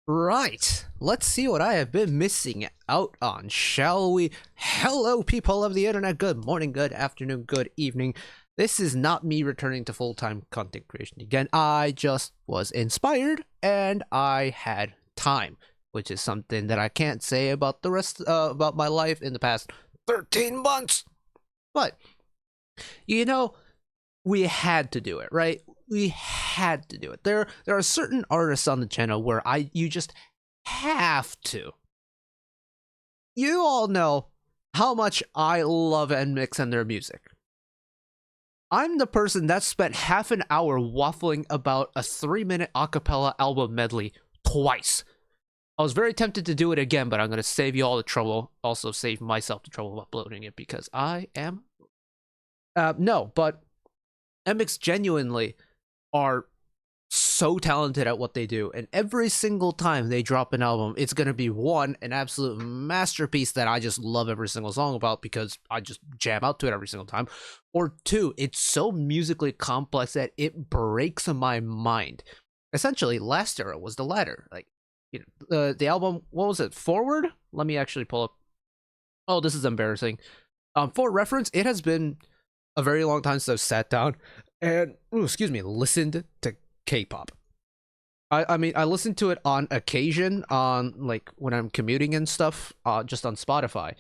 Right, let's see what I have been missing out on, shall we? Hello, people of the internet. Good morning, good afternoon, good evening. This is not me returning to full-time content creation again. I just was inspired and I had time, which is something that I can't say about the rest about my life in the past 13 months. But you know, we had to do it, right? We had to do it. There are certain artists on the channel where you just have to. You all know how much I love NMIXX and their music. I'm the person that spent half an hour waffling about a 3-minute acapella album medley twice. I was very tempted to do it again, but I'm going to save you all the trouble. Also save myself the trouble of uploading it because I am... no, but NMIXX genuinely are so talented at what they do, and every single time they drop an album, it's gonna be an absolute masterpiece that I just love every single song about because I just jam out to it every single time, or two, it's so musically complex that it breaks my mind. Essentially, Last Era was the latter. Like, you know, the album, what was it, Forward? Let me actually pull up. Oh, this is embarrassing. For reference, it has been a very long time since I've sat down and listened to K-pop. I mean, I listen to it on occasion, on like when I'm commuting and stuff, just on Spotify.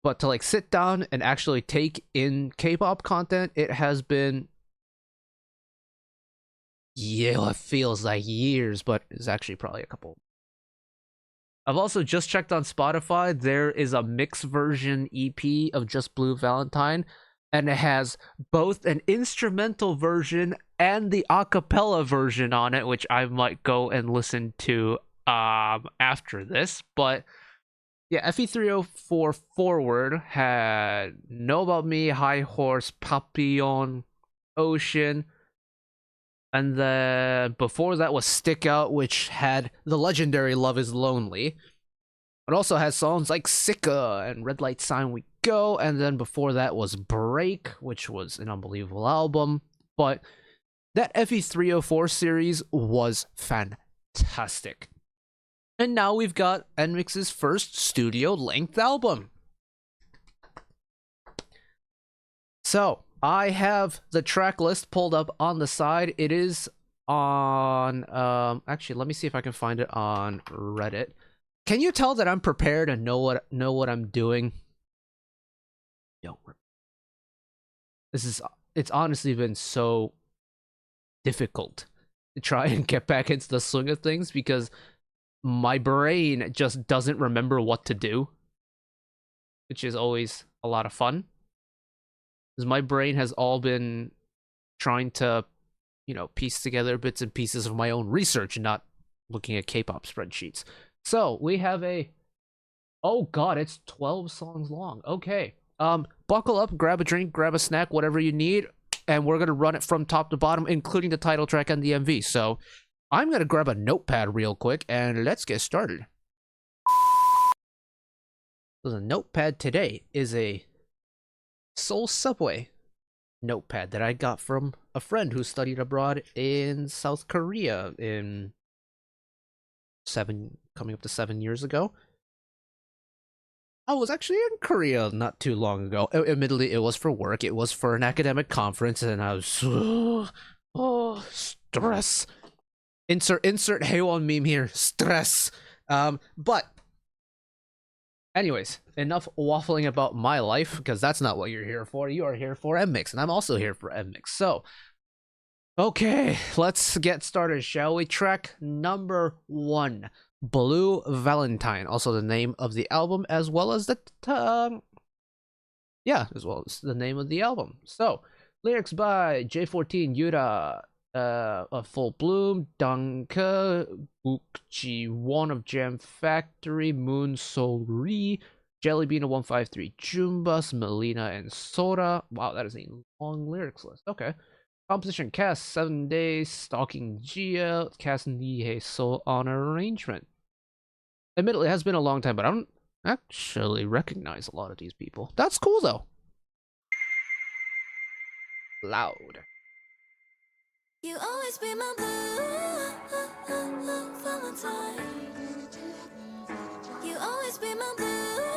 But to like sit down and actually take in K-pop content, it has been, yeah, it feels like years, but it's actually probably a couple. I've also just checked on Spotify. There is a mixed version EP of Just Blue Valentine, and it has both an instrumental version and the acapella version on it, which I might go and listen to after this. But yeah, FE304 Forward had Know About Me, High Horse, Papillon, Ocean, and then before that was Stick Out, which had the legendary Love Is Lonely. It also has songs like Sicka and Red Light Sign We Go, and then before that was Break, which was an unbelievable album. But that FE304 series was fantastic. And now we've got NMIXX's first studio-length album. So, I have the track list pulled up on the side. It is on... actually, let me see if I can find it on Reddit. Can you tell that I'm prepared and know what I'm doing? Yo, it's honestly been so difficult to try and get back into the swing of things because my brain just doesn't remember what to do, which is always a lot of fun. Because my brain has all been trying to, you know, piece together bits and pieces of my own research and not looking at K-pop spreadsheets. So we have oh god, it's 12 songs long. Okay. Buckle up, grab a drink, grab a snack, whatever you need, and we're gonna run it from top to bottom, including the title track and the MV. So I'm gonna grab a notepad real quick and let's get started. So the notepad today is a Seoul Subway notepad that I got from a friend who studied abroad in South Korea in coming up to 7 years ago. I was actually in Korea not too long ago. Admittedly, it was for work. It was for an academic conference, and I was stress. Insert Haewon meme here. Stress. But anyways, enough waffling about my life because that's not what you're here for. You are here for NMIXX, and I'm also here for NMIXX. So, okay, let's get started, shall we? Track number 1. Blue Valentine, also the name of the album, as well as the name of the album. So, lyrics by J14, Yura, Full Bloom, Danke, Bukji, One of Jam Factory, Moon Soul Ri, Jellybean 153, Jumbas, Melina, and Sora. Wow, that is a long lyrics list. Okay. Composition: Cast 7 Days, Stalking Gia, Cast Nihei Soul on arrangement. Admittedly, it has been a long time, but I don't actually recognize a lot of these people. That's cool though. Loud. You always be my blue Valentine. You always be my blue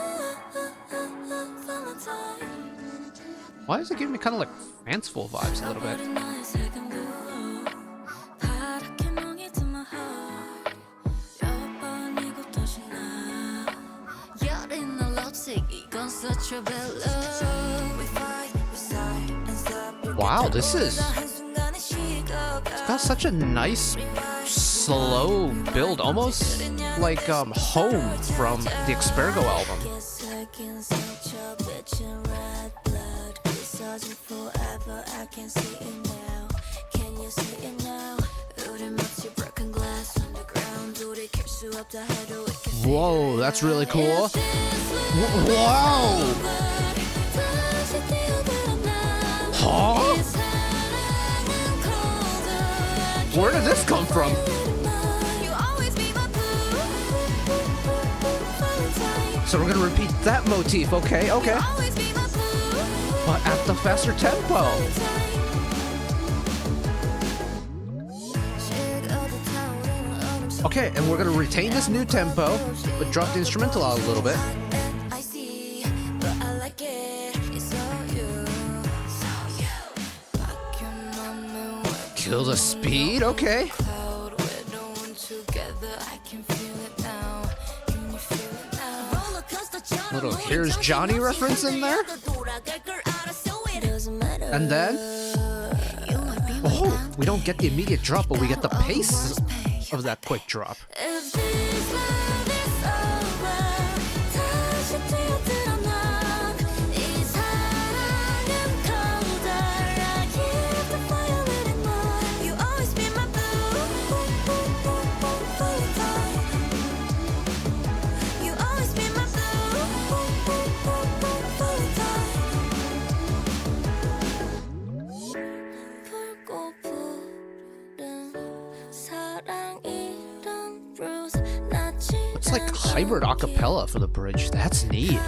Valentine. Why is it giving me kind of like fanciful vibes a little bit? Wow, this is... It's got such a nice, slow build, almost like Home from the Expergo album. Whoa, that's really cool. Wow! Huh? Where did this come from? So we're gonna repeat that motif, okay, okay. But at the faster tempo. Okay, and we're gonna retain this new tempo, but drop the instrumental out a little bit. Kill the speed, okay. Little Here's Johnny reference in there. And then, oh, we don't get the immediate drop, but we get the pace of that quick drop. It's like hybrid acapella for the bridge. That's neat.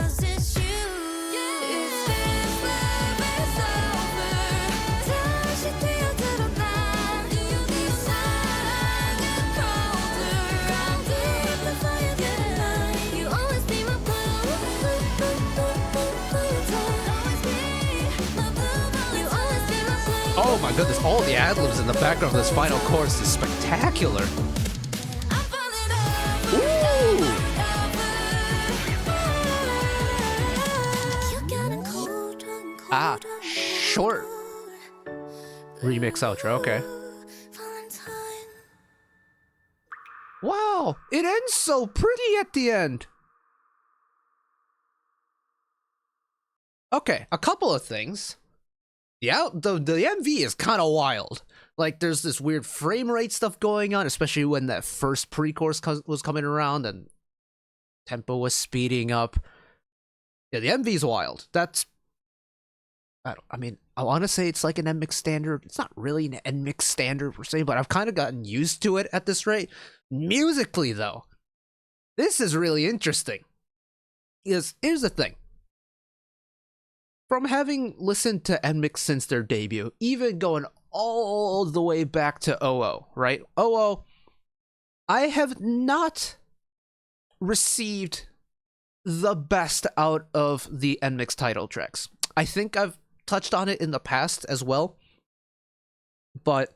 Oh my goodness, all the ad-libs in the background of this final chorus is spectacular. Ooh. Ah, short remix outro, okay. Wow, it ends so pretty at the end. Okay, a couple of things. The MV is kind of wild. Like, there's this weird frame rate stuff going on, especially when that first pre-chorus was coming around and tempo was speeding up. Yeah, the MV is wild. That's... I mean, I want to say it's like an NMIXX standard. It's not really an NMIXX standard per se, but I've kind of gotten used to it at this rate. Musically, though, this is really interesting. Here's the thing. From having listened to NMIXX since their debut, even going all the way back to O.O, right? O.O, I have not received the best out of the NMIXX title tracks. I think I've touched on it in the past as well. But,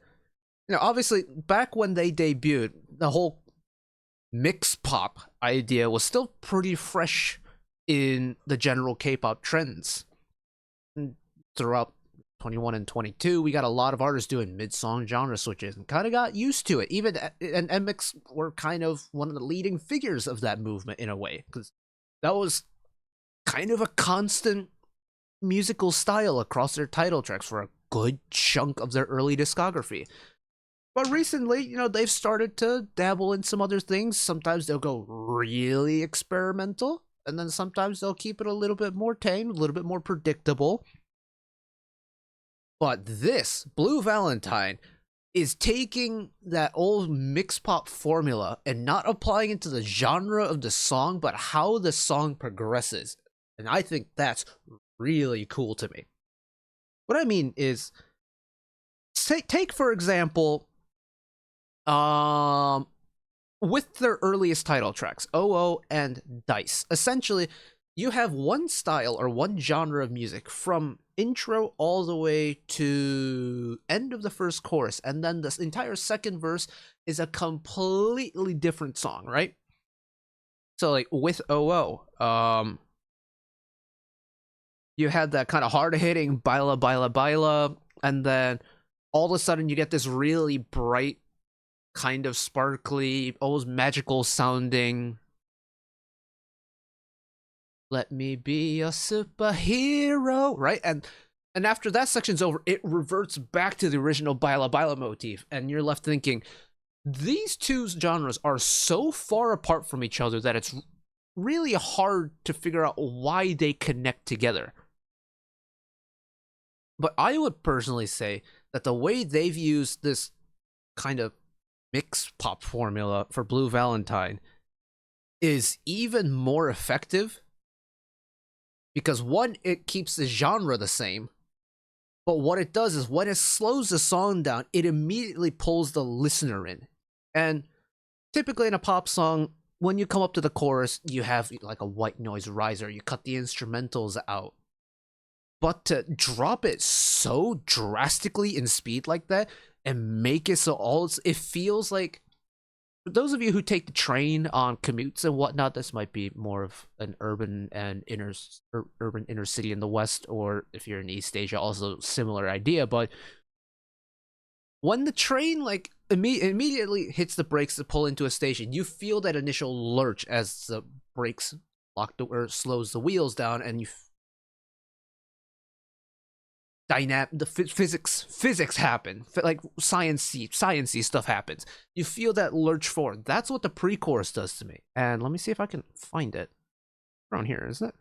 you know, obviously, back when they debuted, the whole mix pop idea was still pretty fresh in the general K-pop trends. Throughout 21 and 22, we got a lot of artists doing mid-song genre switches and kind of got used to it. Even and NMIXX were kind of one of the leading figures of that movement in a way, because that was kind of a constant musical style across their title tracks for a good chunk of their early discography. But recently, you know, they've started to dabble in some other things. Sometimes they'll go really experimental, and then sometimes they'll keep it a little bit more tame, a little bit more predictable. But this, Blue Valentine, is taking that old mix pop formula and not applying it to the genre of the song, but how the song progresses. And I think that's really cool to me. What I mean is, it's take for example, with their earliest title tracks, O.O and Dice. Essentially, you have one style or one genre of music from intro all the way to end of the first chorus, and then this entire second verse is a completely different song, right? So like with O.O, you had that kind of hard-hitting Baila, Baila, Baila, and then all of a sudden you get this really bright, kind of sparkly, almost magical sounding "Let me be a superhero," right? And after that section's over, it reverts back to the original Baila Baila motif, and you're left thinking, these two genres are so far apart from each other that it's really hard to figure out why they connect together. But I would personally say that the way they've used this kind of mix pop formula for Blue Valentine is even more effective, because one, it keeps the genre the same, but what it does is when it slows the song down, it immediately pulls the listener in. And typically in a pop song, when you come up to the chorus, you have like a white noise riser, you cut the instrumentals out. But to drop it so drastically in speed like that and make it so it feels like, for those of you who take the train on commutes and whatnot, this might be more of an urban inner city in the West, or if you're in East Asia, also similar idea. But when the train like immediately hits the brakes to pull into a station, you feel that initial lurch as the brakes slows the wheels down, and the physics happen, like sciencey stuff happens. You feel that lurch forward. That's what the pre-chorus does to me. And let me see if I can find it around here. Is it?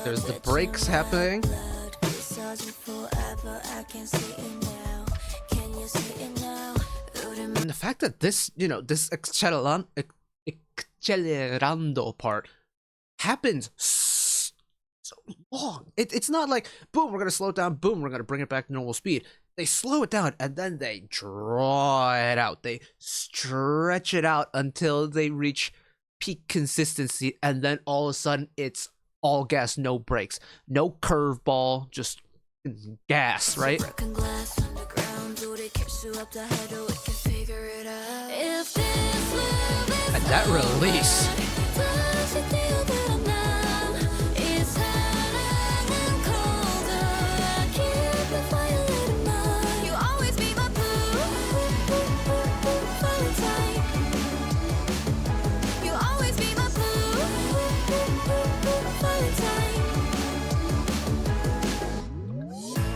There's the breaks happening. And the fact that this, this accelerando part happens so long. It's not like, boom, we're going to slow it down, boom, we're going to bring it back to normal speed. They slow it down, and then they draw it out. They stretch it out until they reach peak consistency, and then all of a sudden, it's all gas, no brakes. No curveball, just gas, right? And that release.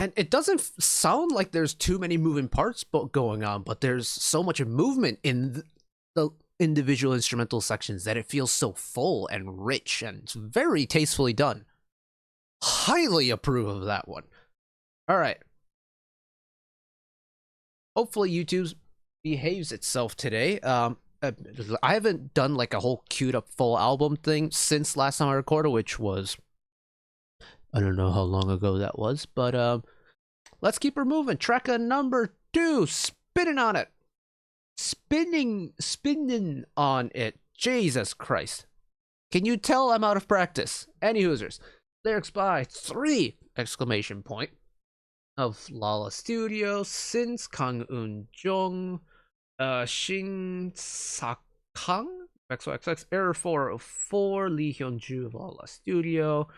And it doesn't sound like there's too many moving parts going on, but there's so much movement in the individual instrumental sections that it feels so full and rich, and it's very tastefully done. Highly approve of that one. All right. Hopefully YouTube behaves itself today. I haven't done like a whole queued up full album thing since last time I recorded, which was, I don't know how long ago that was, but let's keep her moving. Track number 2, spinning on it. Spinning on it. Jesus Christ. Can you tell I'm out of practice? Any hoosers. Lyrics by 3! Of Lala Studio, Since Kang Un Jung, Shin Sakang, XXX, Error 404, Lee Hyun Ju of Lala Studio.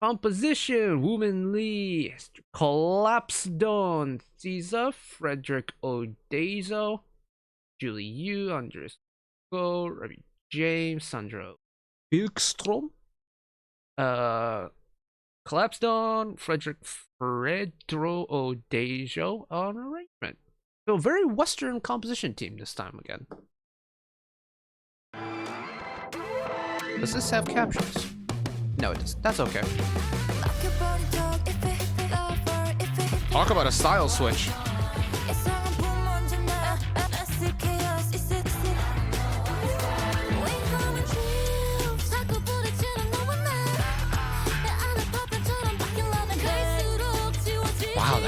Composition, Woman Lee, Collapse Dawn, Caesar, Frederick Odezo, Julie Yu, Andres Go, Ravi James, Sandra Bilkstrom, Collapse Dawn, Fredro Odezo on arrangement. So very Western composition team this time again. Does this have captions? No, it doesn't. That's okay. Talk about a style switch.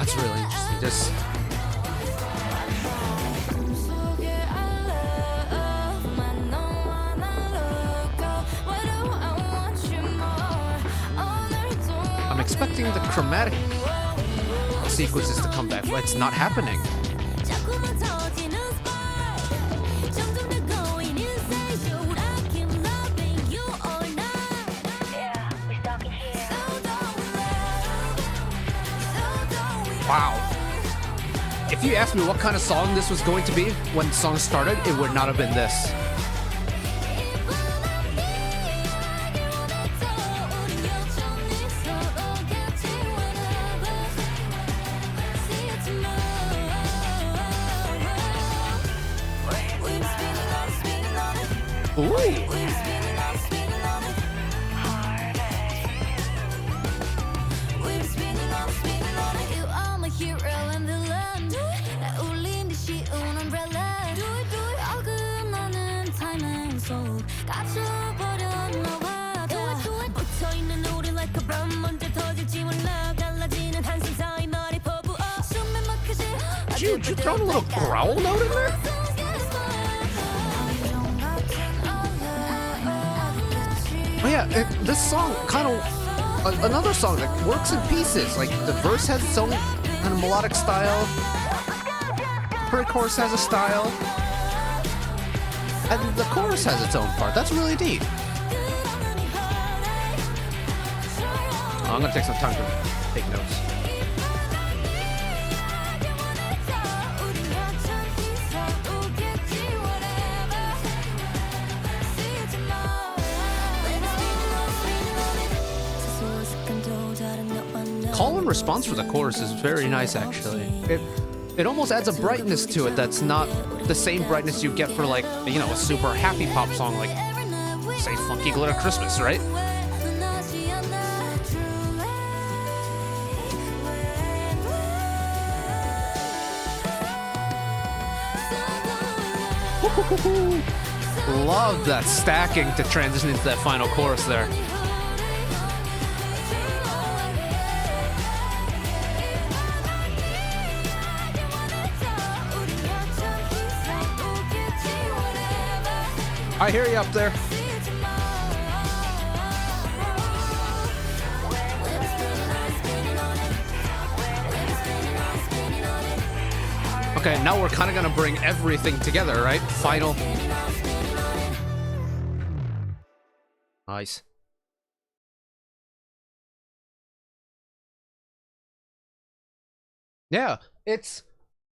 That's really interesting. Just I'm expecting the chromatic sequences to come back, but it's not happening. Wow. If you asked me what kind of song this was going to be when the song started, it would not have been this. Ooh. Did you throw a little growl note in there? Oh yeah, this song kind of another song that works in pieces. Like the verse has its own kind of melodic style, pre-chorus has a style, and the chorus has its own part. That's really neat. Oh, I'm gonna take some time to take notes. Call and response for the chorus is very nice, actually. It almost adds a brightness to it that's not the same brightness you get for, like, you know, a super happy pop song like, say, Funky Glitter Christmas, right? Love that stacking to transition into that final chorus there. I hear you up there. Okay, now we're kind of gonna bring everything together, right? Final. Nice. Yeah, it's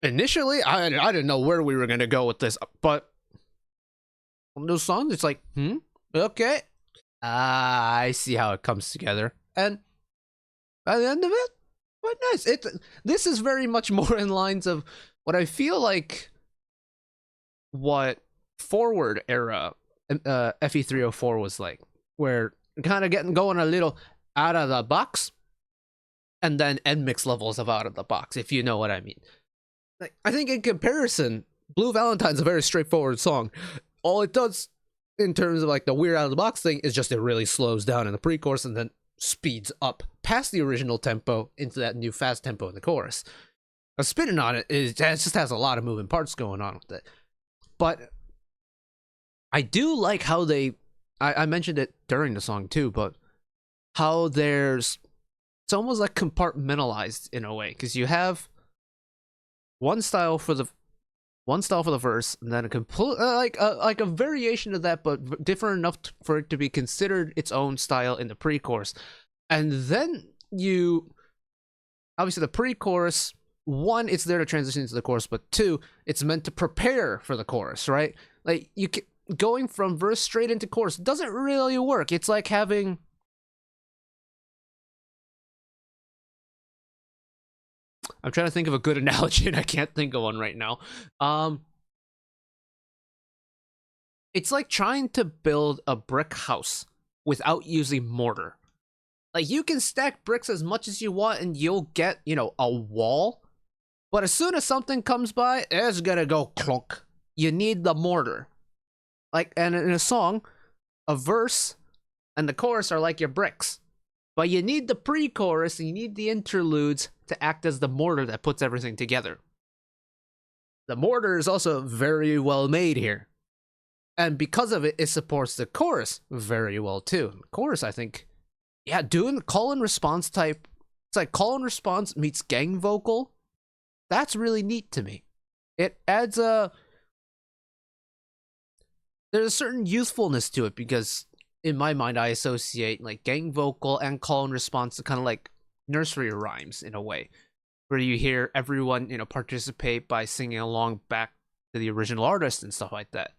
initially I didn't know where we were gonna go with this, but from those songs, it's like, okay. I see how it comes together. And by the end of it, quite nice. This is very much more in lines of what I feel like what Forward era FE304 was like, where kind of getting going a little out of the box, and then NMIXX levels of out of the box, if you know what I mean. Like, I think in comparison, Blue Valentine's a very straightforward song. All it does in terms of like the weird out of the box thing is just it really slows down in the pre-chorus and then speeds up past the original tempo into that new fast tempo in the chorus. A spinning on it just has a lot of moving parts going on with it. But I do like how I mentioned it during the song too, but how it's almost like compartmentalized in a way, because you have one style for the verse, and then a complete like a variation of that, but different enough for it to be considered its own style in the pre-chorus. And then obviously the pre-chorus, one, it's there to transition into the chorus, but two, it's meant to prepare for the chorus, right? Like going from verse straight into chorus doesn't really work. It's like having I'm trying to think of a good analogy and I can't think of one right now. It's like trying to build a brick house without using mortar. Like, you can stack bricks as much as you want and you'll get, a wall. But as soon as something comes by, it's gonna go clunk. You need the mortar. Like, and in a song, a verse and the chorus are like your bricks. But you need the pre-chorus and you need the interludes to act as the mortar that puts everything together. The mortar is also very well made here. And because of it, it supports the chorus very well too. The chorus, I think, yeah, doing call and response type, it's like call and response meets gang vocal. That's really neat to me. It adds there's a certain youthfulness to it because in my mind, I associate like gang vocal and call and response to kind of like nursery rhymes in a way, where you hear everyone, participate by singing along back to the original artist and stuff like that.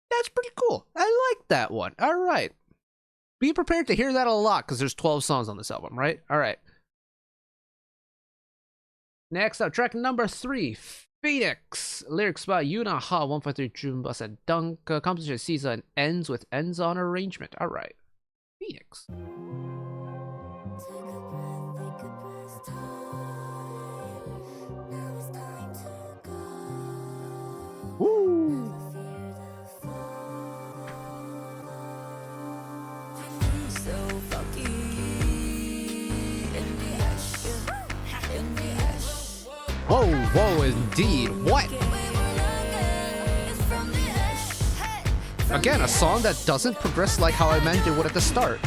That's pretty cool. I like that one. All right. Be prepared to hear that a lot because there's 12 songs on this album, right? All right. Next up, track number 3, Phoenix. Lyrics by Yuna Ha, 153 Jumbas and Dunk. Composition season ends with ends on arrangement. All right. Phoenix. Take a breath, time. Now it's time to go. Woo! Never fear the fall. So fucky in the ash, in the ash. Whoa, indeed. What? Again, a song that doesn't progress like how I meant it would at the start.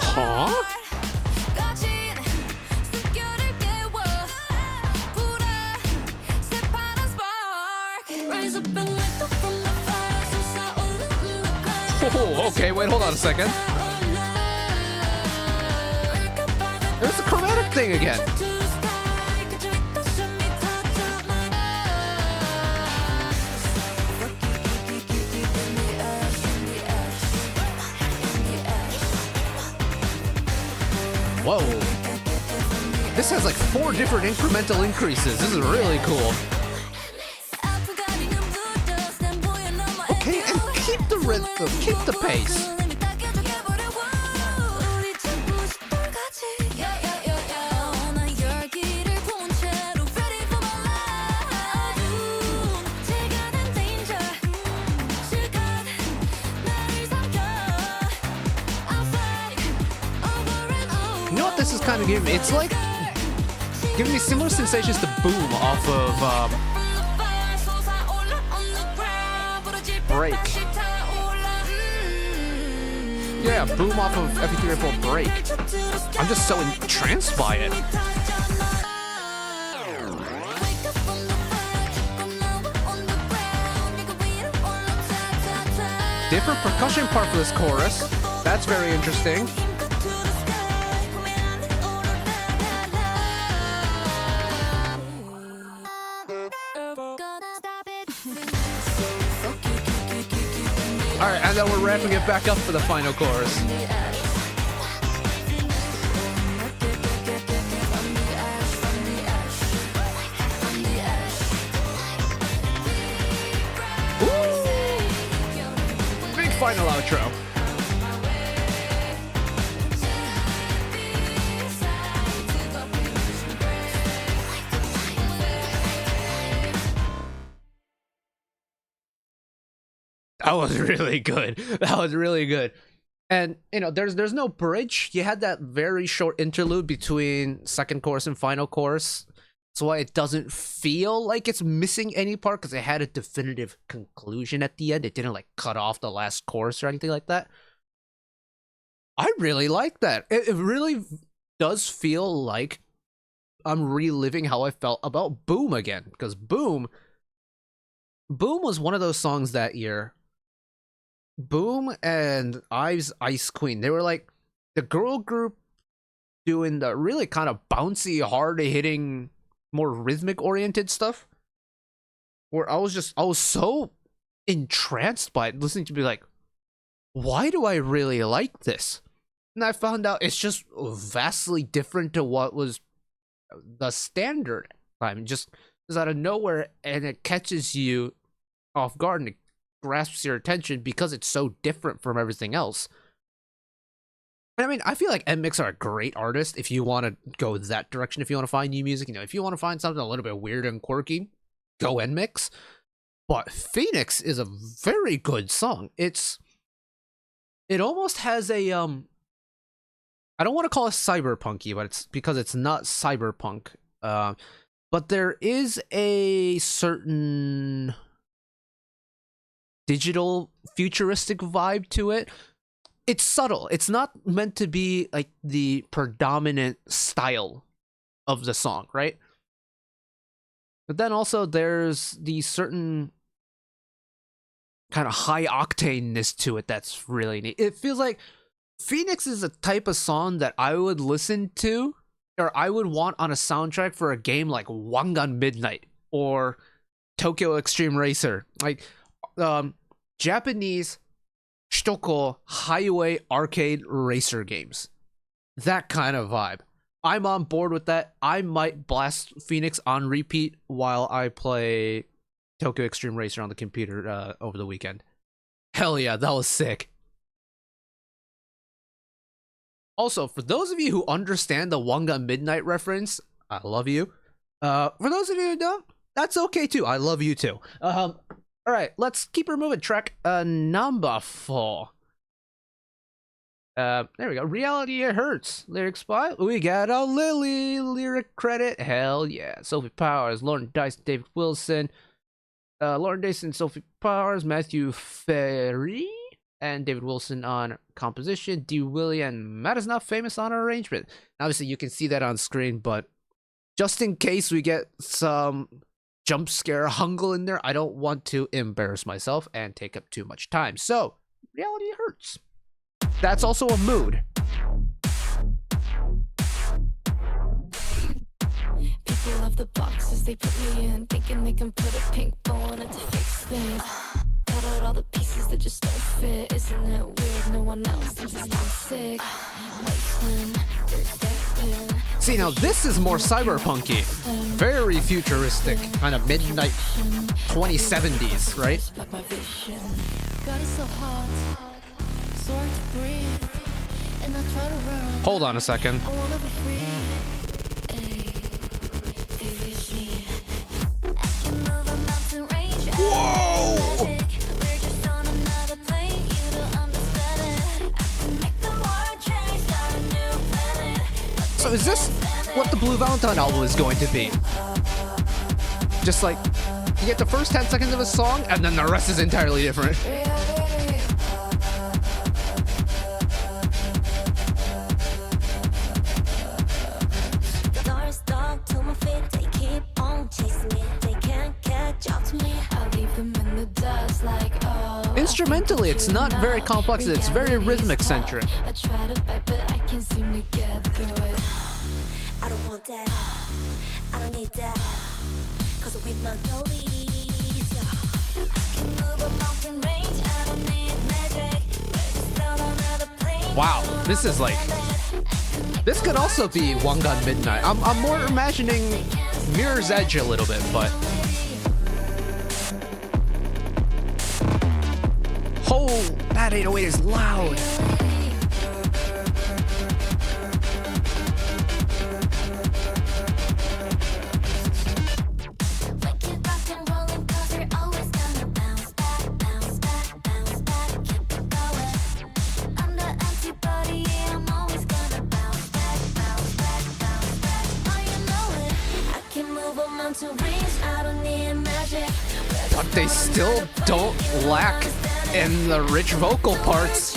Huh? Oh, okay, wait, hold on a second. There's the chromatic thing again. Whoa. This has like 4 different incremental increases. This is really cool. Okay, and keep the rhythm, keep the pace. You know what this is kind of giving me? It's like giving me similar sensations to Boom off of Break. Yeah, Boom off of FE3 Break. I'm just so entranced by it. Different percussion part for this chorus. That's very interesting. Alright, and then we're ramping it back up for the final chorus. Woo! Big final outro. That was really good. That was really good. And there's no bridge. You had that very short interlude between second chorus and final chorus. That's why it doesn't feel like it's missing any part, because it had a definitive conclusion at the end. It didn't like cut off the last chorus or anything like that. I really like that. It really does feel like I'm reliving how I felt about Boom again, because Boom was one of those songs that year. Boom and Ives Ice Queen, they were like the girl group doing the really kind of bouncy, hard-hitting, more rhythmic oriented stuff, where I was so entranced by it, listening to be like, why do I really like this? And I found out it's just vastly different to what was the standard time. Just out of nowhere, and it catches you off guard and it grasps your attention because it's so different from everything else. And I mean, I feel like NMIXX are a great artist if you want to go that direction, if you want to find new music. If you want to find something a little bit weird and quirky, go NMIXX. But Phoenix is a very good song. It almost has a I don't want to call it cyberpunky, but it's because it's not cyberpunk. But there is a certain digital futuristic vibe to it. It's subtle. It's not meant to be like the predominant style of the song, right? But then also there's the certain kind of high octaneness to it that's really neat. It feels like Phoenix is a type of song that I would listen to or I would want on a soundtrack for a game like Wangan Midnight or Tokyo Extreme Racer. Like Japanese Shitoko highway arcade racer games. That kind of vibe. I'm on board with that. I might blast Phoenix on repeat while I play Tokyo Extreme Racer on the computer over the weekend. Hell yeah, that was sick. Also, for those of you who understand the Wangan Midnight reference, I love you. For those of you who don't, that's okay too. I love you too. Alright, let's keep her moving. Track number 4. There we go. Reality It Hurts. Lyrics by we got a Lily lyric credit. Hell yeah. Sophie Powers, Lauren Dice, David Wilson. Lauren Dice and Sophie Powers, Matthew Ferry, and David Wilson on composition. D. Willie and Matt is not famous on arrangement. Obviously, you can see that on screen, but just in case we get some jump scare hungle in there, I don't want to embarrass myself and take up too much time. So, Reality Hurts. That's also a mood. People love the boxes they put me in, thinking they can put a pink bow on it to fix things. Cut out all the pieces that just don't fit. Isn't it weird? No one else thinks it's not sick. See, now this is more cyberpunky. Very futuristic. Kind of midnight 2070s, right? God is so hot, so hard to breathe. And I try to run. Hold on a second. I wanna be free. Whoa! So is this what the Blue Valentine album is going to be? Just like, you get the first 10 seconds of a song, and then the rest is entirely different. Instrumentally, it's not very complex, it's very rhythmic centric. I try to fight, but I can't seem to get through it. I don't want that. I don't need that. Cause with my goalies, I can move a mountain range. I don't need magic. Just down on another plane. Wow, this is like, this could also be Wangan Midnight. I'm more imagining Mirror's Edge a little bit, but oh, that 808 is loud. But they still don't lack in the rich vocal parts.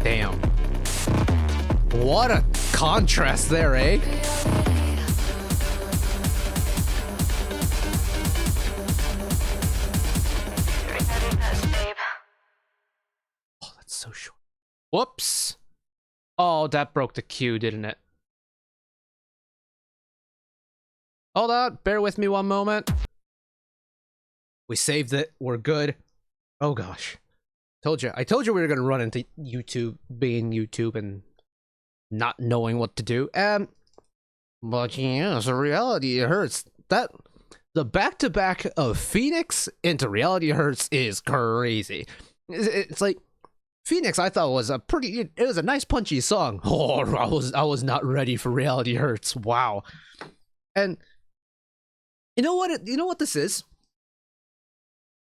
Damn. What a contrast there, eh? Oh, that's so short. Whoops. Oh, that broke the cue, didn't it? Hold on, bear with me one moment. We saved it, we're good. Oh gosh. I told you we were gonna run into YouTube being YouTube and not knowing what to do. But yeah, so Reality Hurts. That the back-to-back of Phoenix into Reality Hurts is crazy. It's like Phoenix, I thought was it was a nice punchy song. Oh, I was not ready for Reality Hurts. Wow. And you know what this is?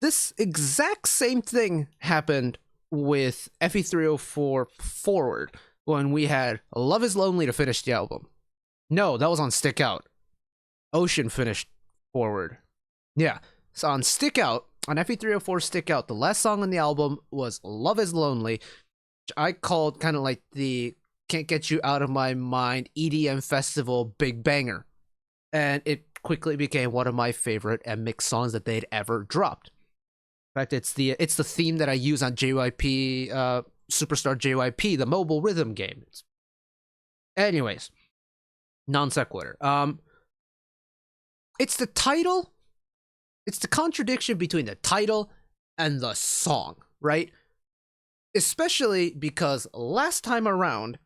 This exact same thing happened with FE304 Forward when we had Love Is Lonely to finish the album. No, that was on Stick Out. Ocean finished Forward. Yeah. So on Stick Out, on FE304 Stick Out, the last song on the album was Love Is Lonely, which I called kind of like the Can't Get You Out of My Mind EDM Festival Big Banger. And it quickly became one of my favorite NMIXX songs that they'd ever dropped. In fact, it's the theme that I use on JYP, Superstar JYP, the mobile rhythm game. Anyways, non sequitur. It's the title. It's the contradiction between the title and the song, right? Especially because last time around,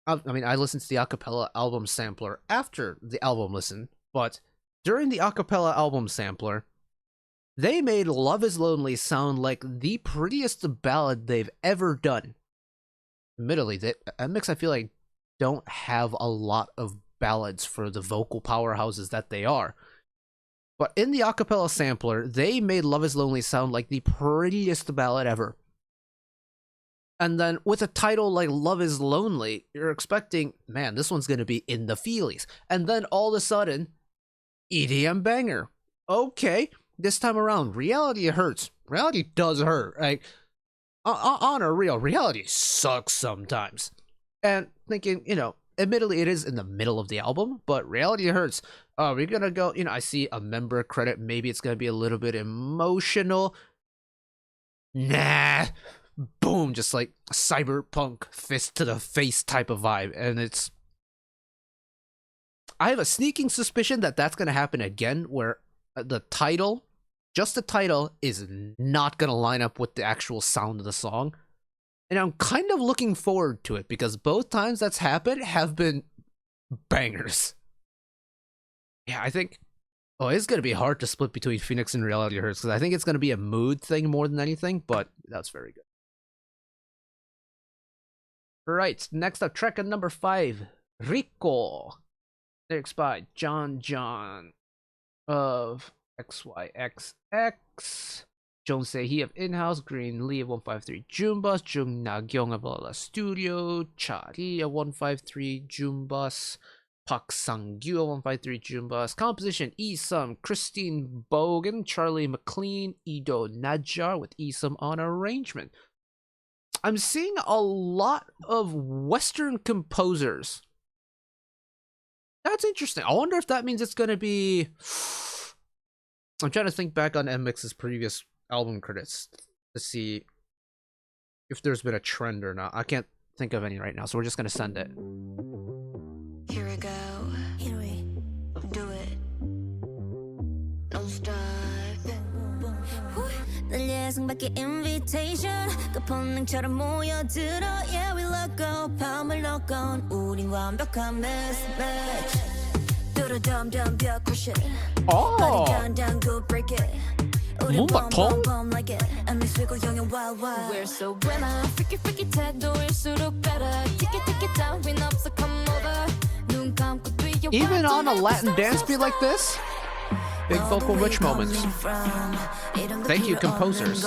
I mean, I listened to the acapella album sampler after the album listen, but during the acapella album sampler, they made Love Is Lonely sound like the prettiest ballad they've ever done. Admittedly, NMIXX, I feel like, don't have a lot of ballads for the vocal powerhouses that they are. But in the acapella sampler, they made Love Is Lonely sound like the prettiest ballad ever. And then with a title like Love Is Lonely, you're expecting, man, this one's going to be in the feelies. And then all of a sudden, EDM banger. Okay, this time around, reality hurts. Reality does hurt. Like, on a real, reality sucks sometimes. And thinking, admittedly, it is in the middle of the album, but reality hurts. We're going to go, I see a member credit. Maybe it's going to be a little bit emotional. Nah. Boom, just like cyberpunk fist to the face type of vibe. And I have a sneaking suspicion that that's going to happen again, where the title, just the title, is not going to line up with the actual sound of the song. And I'm kind of looking forward to it, because both times that's happened have been bangers. Yeah, I think, it's going to be hard to split between Phoenix and Reality Hurts, because I think it's going to be a mood thing more than anything, but that's very good. Right, next up, track at number 5, RICO. Lyrics by John of XYXX, Jong Se-hee of In-House, Green Lee of 153 Junebus, Jung Na-gyong of Baila Studio, Cha-ri of 153 Junebus, Park Sang-gyu of 153 Junebus, composition Isum, Christine Bogan, Charlie McLean, Ido Najjar with Isum on arrangement. I'm seeing a lot of Western composers. That's interesting. I wonder if that means it's going to be... I'm trying to think back on NMIXX's previous album credits to see if there's been a trend or not. I can't think of any right now, so we're just going to send it. Here we go. Here we do it. Don't stop. 날 예상밖의 invitation 끝본능처럼 모여들어 Yeah we let go 밤을 lock on 우린 완벽한 mismatch 뚜루덤덤 벽 crush it Body down down go break it 우린 bomb bomb bomb like it And mix with 영영 wild wild We're so buena freaky freaky 태도일수록 better Tick it down we up so come over 눈 감고 뛰어 Even on a Latin dance beat like this? Big vocal rich moments. Thank you, composers.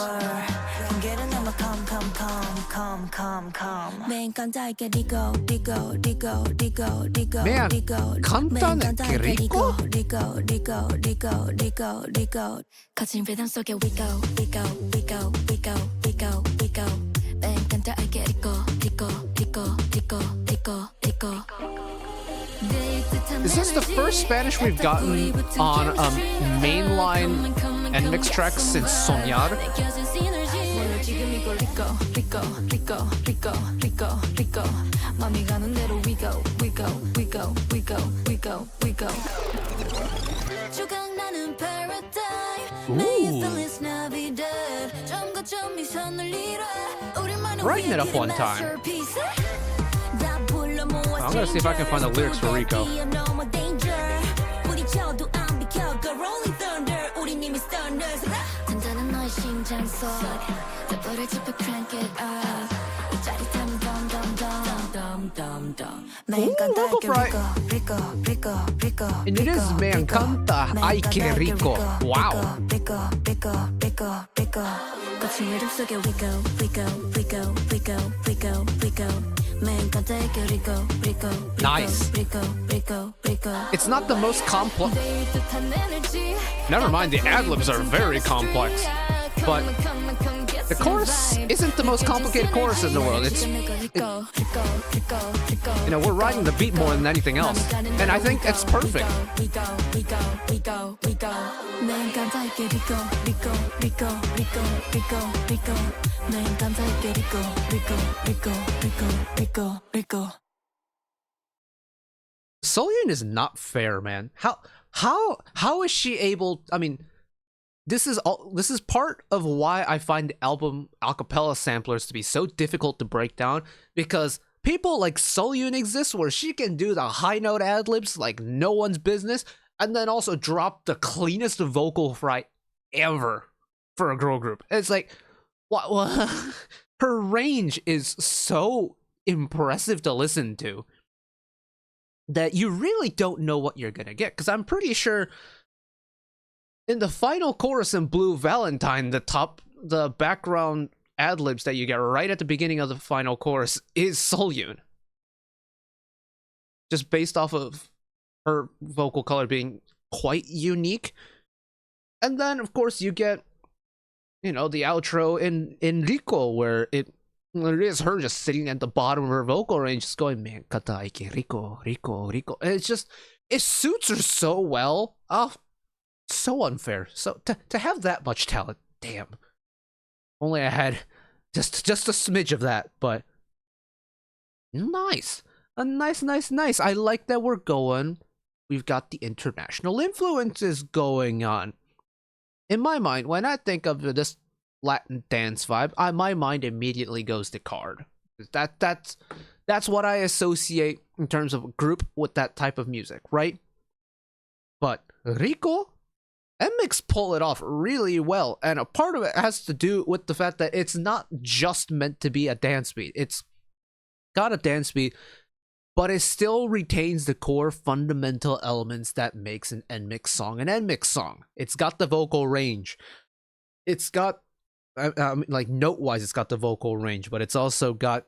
Man, 간단해 Rico? 거친 rhythm 속에 we go. Man, 간단해 Rico. Is this the first Spanish we've gotten on a mainline NMIXX track since Soñar? Writing it up one time. I'm gonna see if I can find the lyrics for RICO. 심장 속 불을 지펴 crank it up 이 짜릿함은 덤덤덤덤덤덤 매일 간다 Rico Rico Rico And it is me encanta ay que rico. Wow. Rico Rico Rico Rico 거친 리듬 속에 we go we go we go we go we go we go 매일 간다 Rico Rico Nice. Rico Rico Rico It's not the most complex. Never mind, the ad-libs are very complex. But the chorus isn't the most complicated chorus in the world. You know, we're riding the beat more than anything else. And I think it's perfect. Soyeon is not fair, man. How is she able? I mean, this is part of why I find the album acapella samplers to be so difficult to break down, because people like Soyeon exist where she can do the high note ad-libs like no one's business, and then also drop the cleanest vocal fry ever for a girl group. It's like, what? Her range is so impressive to listen to that you really don't know what you're gonna get, because I'm pretty sure in the final chorus in Blue Valentine, the background ad-libs that you get right at the beginning of the final chorus is Soyeon. Just based off of her vocal color being quite unique. And then, of course, you get, you know, the outro in RICO, where it is her just sitting at the bottom of her vocal range, just going, man, kata aike, RICO, RICO, RICO. And it's just, it suits her so well. Oh, so unfair. So to have that much talent, damn. Only I had just a smidge of that, but nice. Nice. I like that we're going. We've got the international influences going on. In my mind, when I think of this Latin dance vibe, my mind immediately goes to Card. That's what I associate in terms of a group with that type of music, right? But RICO, NMIXX pull it off really well, and a part of it has to do with the fact that it's not just meant to be a dance beat. It's got a dance beat, but it still retains the core fundamental elements that makes an NMIXX song an NMIXX song. It's got the vocal range. It's got, like, note-wise, it's got the vocal range, but it's also got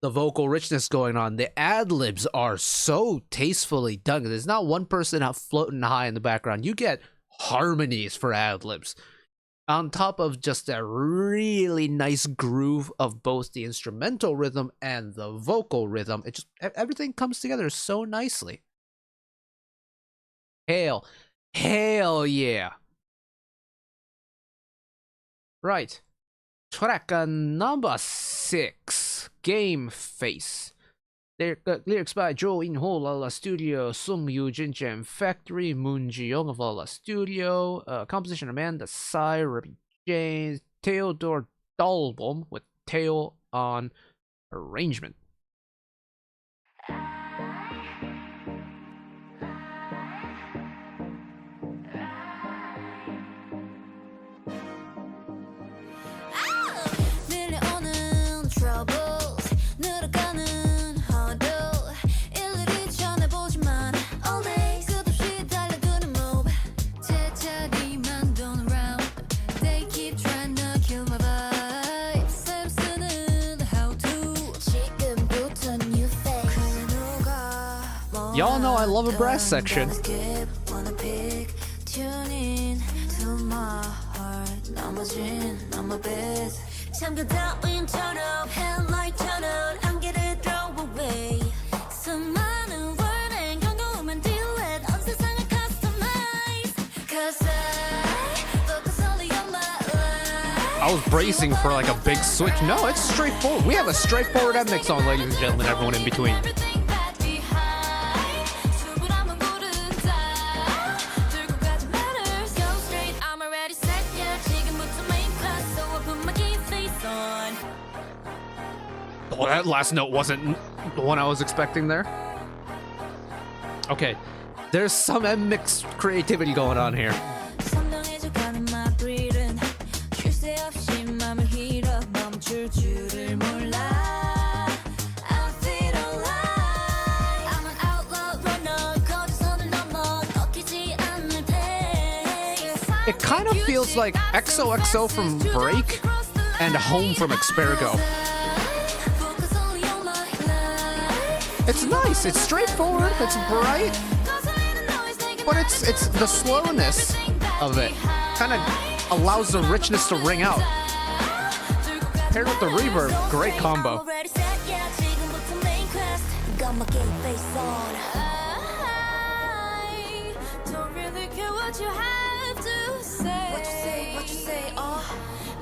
the vocal richness going on. The ad-libs are so tastefully done. There's not one person out floating high in the background. You get harmonies for ad-libs on top of just a really nice groove of both the instrumental rhythm and the vocal rhythm. It just, everything comes together so nicely. Hell yeah. Right, track number 6, Game Face. Lyrics by Joe In-ho, La Studio, Sung Yoo-jin, Jam Factory, Moon Ji-young of La Studio, composition Amanda Tsai, Ruby James, Theodore Dahlbom with Teo on arrangement. Y'all know I love a brass section. I was bracing for like a big switch. No, it's straightforward. We have a straightforward NMIXX song, ladies and gentlemen, everyone in between. Well, that last note wasn't the one I was expecting there. Okay, there's some NMIXX creativity going on here. 줄을 몰라. I feel alive. I'm an outlaw runner. 거짓선을 넘어 꺾이지 않는 pace. It kind of feels like XOXO from Break and Home from Expergo. Focus only on my life. It's nice, it's straightforward, it's bright, but it's the slowness of it kind of allows the richness to ring out. Paired with the reverb, great combo. Already set, yeah, 지금부터 main quest. Got my game face on. I don't really care what you have to say. What you say,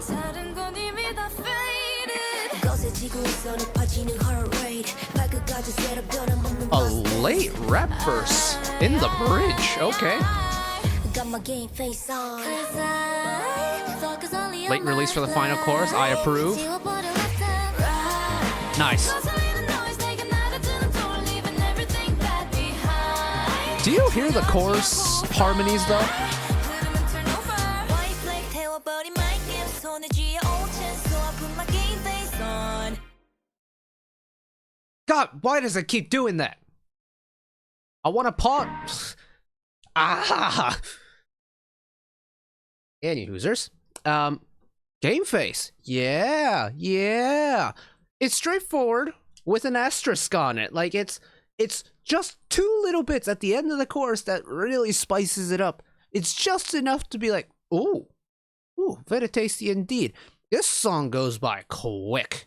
다른 건 이미 다 faded. 거세지고 있어 높아지는 heart rate. 발끝까지 새로 변함없는 A late rap verse in the bridge, okay. Got my game face on. Late release for the final chorus, I approve. Nice. Do you hear the chorus harmonies though? God, why does it keep doing that? I want to pause. Ah. Any hoosers. Game face. Yeah. It's straightforward with an asterisk on it. Like it's just two little bits at the end of the chorus that really spices it up. It's just enough to be like, ooh, very tasty indeed. This song goes by quick.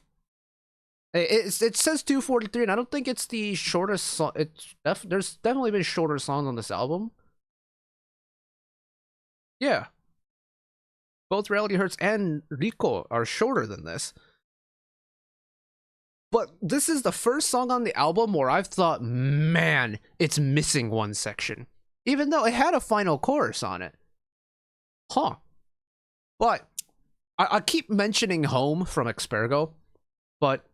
It says 2:43, and I don't think it's the shortest song. There's definitely been shorter songs on this album. Yeah. Both Reality Hurts and RICO are shorter than this. But this is the first song on the album where I've thought, man, it's missing one section. Even though it had a final chorus on it. Huh. But I keep mentioning Home from Expergo, but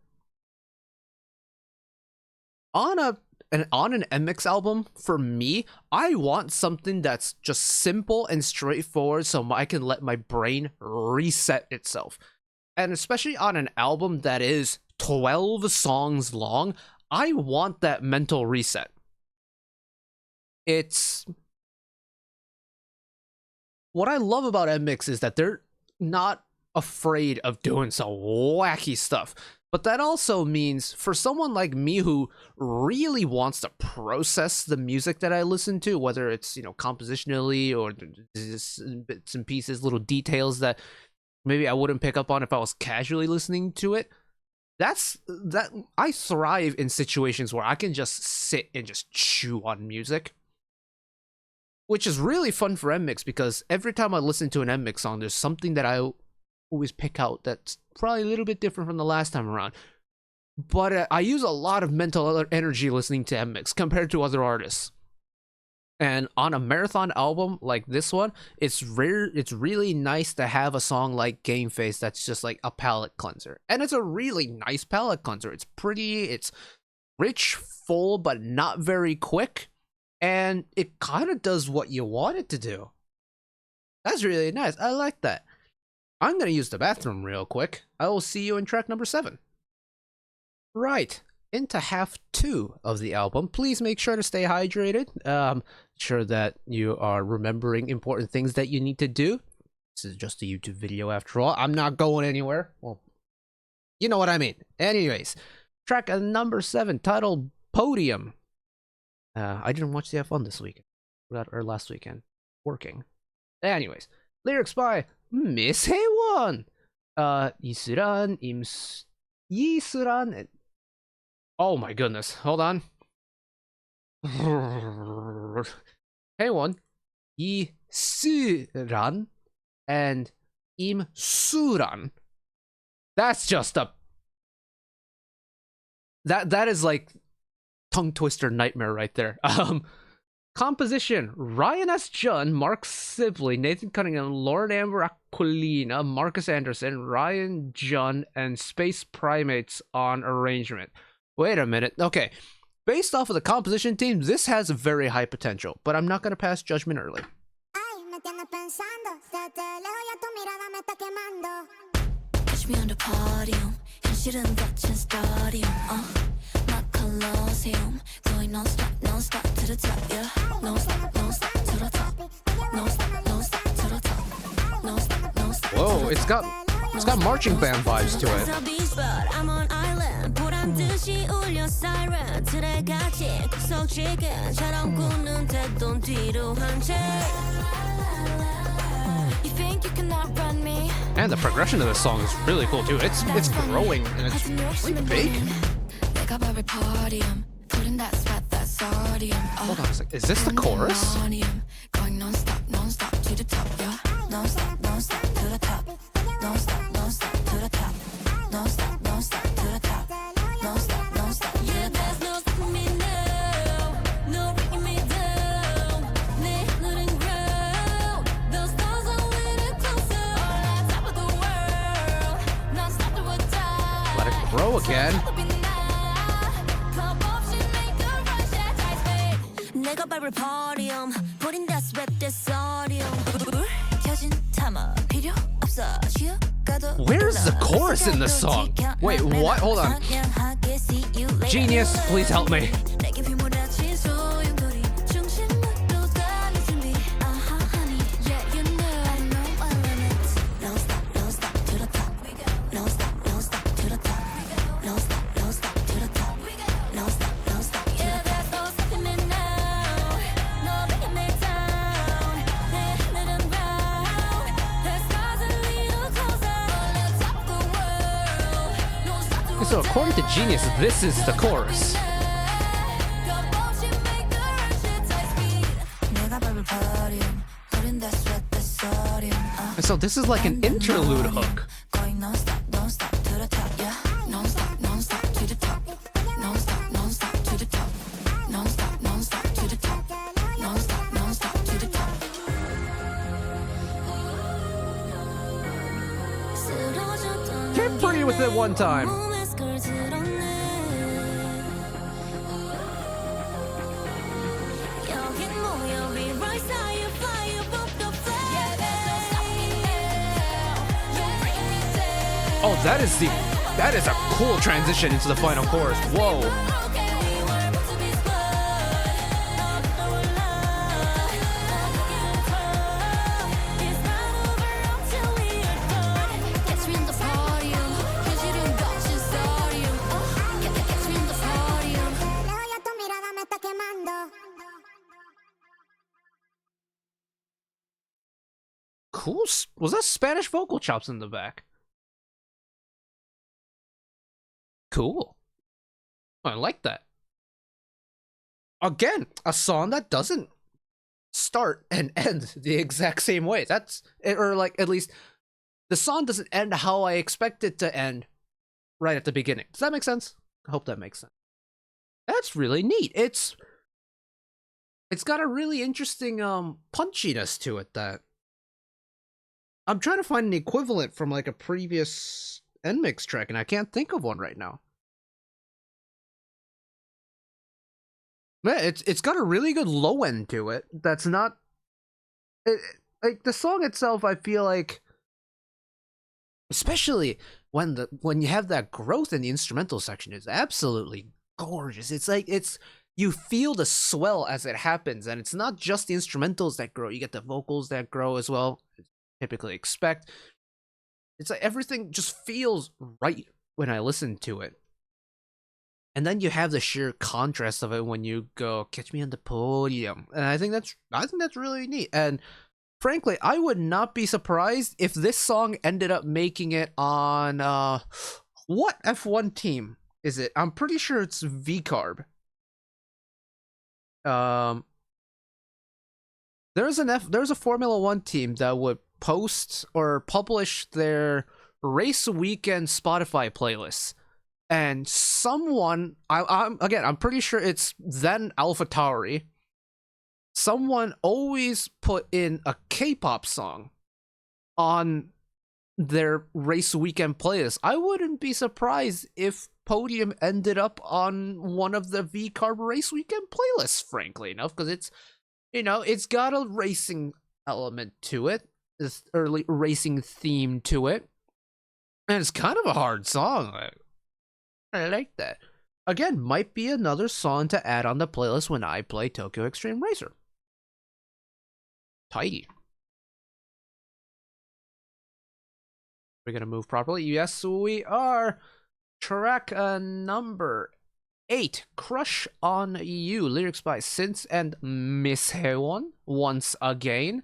on an NMIXX album, for me, I want something that's just simple and straightforward so I can let my brain reset itself. And especially on an album that is 12 songs long, I want that mental reset. It's... What I love about NMIXX is that they're not afraid of doing some wacky stuff. But that also means for someone like me who really wants to process the music that I listen to, whether it's, compositionally or just bits and pieces, little details that maybe I wouldn't pick up on if I was casually listening to it, that I thrive in situations where I can just sit and just chew on music. Which is really fun for NMIXX because every time I listen to an NMIXX song, there's something that I always pick out that's probably a little bit different from the last time around. But I use a lot of mental energy listening to NMIXX compared to other artists. And on a marathon album like this one, it's really nice to have a song like Game Face that's just like a palate cleanser. And it's a really nice palate cleanser. It's pretty, it's rich, full, but not very quick. And it kind of does what you want it to do. That's really nice. I like that. I'm going to use the bathroom real quick. I will see you in track number 7. Right, into half 2 of the album. Please make sure to stay hydrated. Sure that you are remembering important things that you need to do. This is just a YouTube video after all. I'm not going anywhere. Well, you know what I mean. Anyways, track number 7 titled Podium. I didn't watch the F1 this weekend. Or last weekend. Working. Anyways, lyrics by Miss Haewon. 이슬한 이슬한. Oh my goodness. Hold on. Haewon, 이슬한, and 임수란. That's just a... That is like tongue twister nightmare right there. Composition: Ryan S. Jun, Mark Sibley, Nathan Cunningham, Lauren Amber Aquilina, Marcus Anderson, Ryan Jun, and Space Primates on arrangement. Wait a minute. Okay. Based off of the composition team, this has very high potential, but I'm not going to pass judgment early. me on the podium. 현실은 닫힌 stadium. My Colosseum. Going non-stop, non-stop to the top, yeah. Non-stop, non-stop to the top. Non-stop, non-stop to the top. Non-stop, non-stop. Whoa, it's got marching band vibes to it. I'm on island. 보란 듯이 울려 siren. 틀에 갇힌 구석지근처럼 굳는 태동 뒤로 한 채. You think you cannot run me? And the progression of this song is really cool too. It's growing and it's really big. Hold on a sec. Is this the chorus? Going non-stop, non-stop to the top, yeah. Non-stop, non-stop to the top. Non-stop, non-stop to the top. Non-stop, non-stop to the top. Non-stop, non-stop. Yeah, there's no stopping me now. No breaking me down. 내 눈은 grow. Those stars are a little closer. On top of the world. Non-stop to a top. Let it grow again. 내가 밟을 podium. Putting that sweat, that sodium. 켜진 타머 필요 없어. Where's the chorus in this song? Wait, what? Hold on. Genius, please help me. So according to Genius, this is the chorus. And so this is like an interlude hook. Get pretty with it one time. Oh, that is a cool transition into the final chorus. Whoa. Cool. Was that Spanish vocal chops in the back? Cool. I like that. Again, a song that doesn't start and end the exact same way. Or like at least the song doesn't end how I expect it to end right at the beginning. Does that make sense? I hope that makes sense. That's really neat. It's got a really interesting punchiness to it that I'm trying to find an equivalent from like a previous NMIXX track and I can't think of one right now. Yeah, it's got a really good low end to it. That's not like the song itself. I feel like, especially when you have that growth in the instrumental section, is absolutely gorgeous. It's like you feel the swell as it happens, and it's not just the instrumentals that grow. You get the vocals that grow as well. Typically expect. It's like everything just feels right when I listen to it. And then you have the sheer contrast of it when you go catch me on the podium. And I think that's really neat. And frankly, I would not be surprised if this song ended up making it on what F1 team is it? I'm pretty sure it's VCarb. There's a Formula 1 team that would post or publish their race weekend Spotify playlists, and someone I'm pretty sure it's then AlphaTauri. Someone always put in a K-pop song on their race weekend playlist. I wouldn't be surprised if Podium ended up on one of the VCarb race weekend playlists, frankly enough, because it's got a racing element to it, this early racing theme to it. And it's kind of a hard song. I like that. Again, might be another song to add on the playlist when I play Tokyo Extreme Racer. Tidy. We're gonna move properly. Yes, we are. Track number 8, Crush on You. Lyrics by Sins and Miss Hewon. Once again.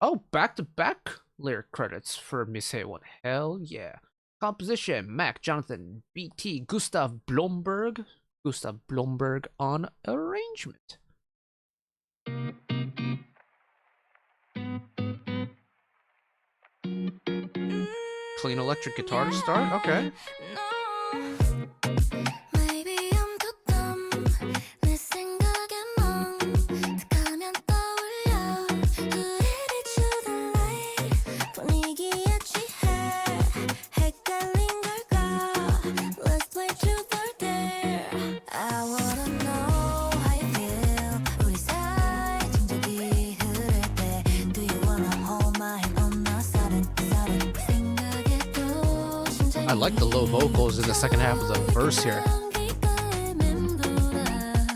Oh, back-to-back lyric credits for Miss Hewon. Hell yeah. Composition, Mac, Jonathan, BT, Gustav Blomberg. Gustav Blomberg on arrangement. Clean electric guitar to start? Okay. I like the low vocals in the second half of the verse here.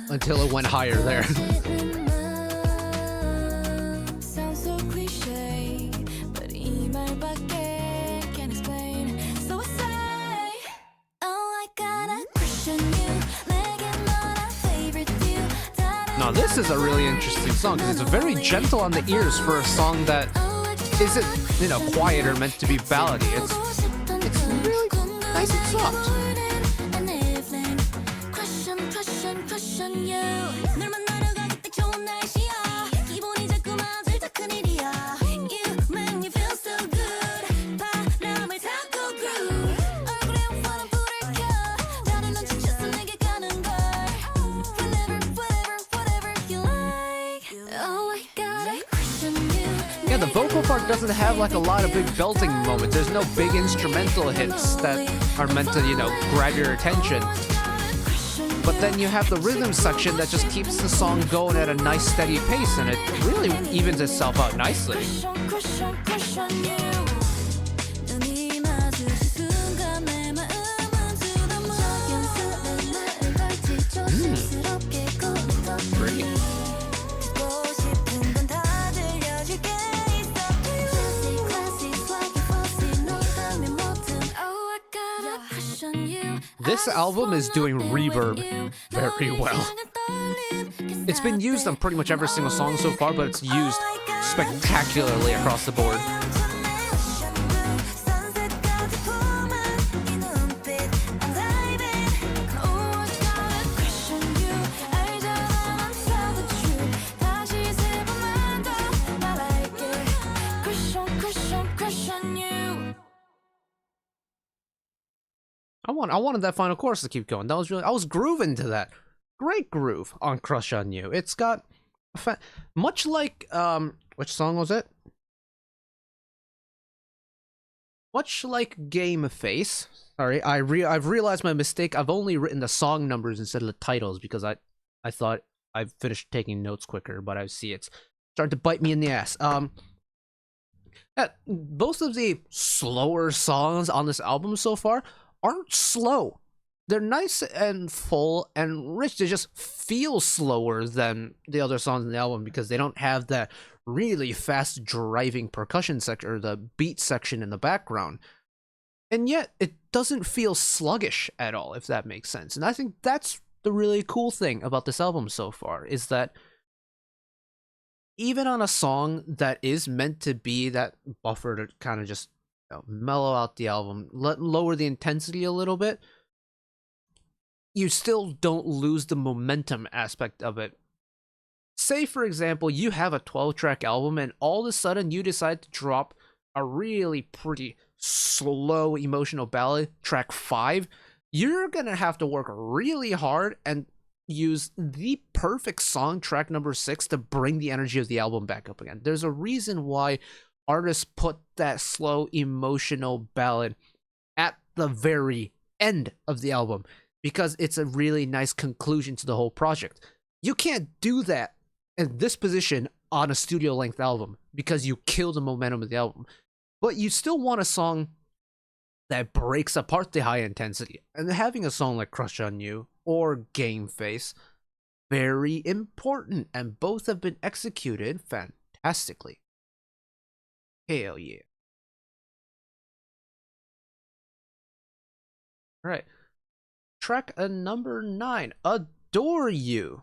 Until it went higher there. Now this is a really interesting song because it's very gentle on the ears for a song that isn't, you know, quiet or meant to be ballady. It's really nice and soft. Yeah, the vocal part doesn't have like a lot of big belting moments. There's no big instrumental hits that are meant to, you know, grab your attention. But then you have the rhythm section that just keeps the song going at a nice steady pace, and it really evens itself out nicely. Great. This album is doing reverb very well. It's been used on pretty much every single song so far, but it's used spectacularly across the board. I wanted that final chorus to keep going. That was really, I was grooving to that. Great groove on Crush on You. It's got much like which song was it? Much like Game Face. Sorry, I've realized my mistake. I've only written the song numbers instead of the titles because I thought I finished taking notes quicker, but I see it's starting to bite me in the ass. Yeah, both of the slower songs on this album so far aren't slow. They're nice and full and rich. They just feel slower than the other songs in the album because they don't have that really fast driving percussion section or the beat section in the background. And yet it doesn't feel sluggish at all, if that makes sense. And I think that's the really cool thing about this album so far, is that even on a song that is meant to be that buffer to kind of just, you know, mellow out the album, lower the intensity a little bit, you still don't lose the momentum aspect of it. Say, for example, you have a 12-track album and all of a sudden you decide to drop a really pretty slow emotional ballad, track 5. You're gonna have to work really hard and use the perfect song, track number 6, to bring the energy of the album back up again. There's a reason why artists put that slow emotional ballad at the very end of the album, because it's a really nice conclusion to the whole project. You can't do that in this position on a studio length album because you kill the momentum of the album. But you still want a song that breaks apart the high intensity. And having a song like Crush on You or Game Face, very important. And both have been executed fantastically. Hell yeah. Alright. Track number 9, Adore You.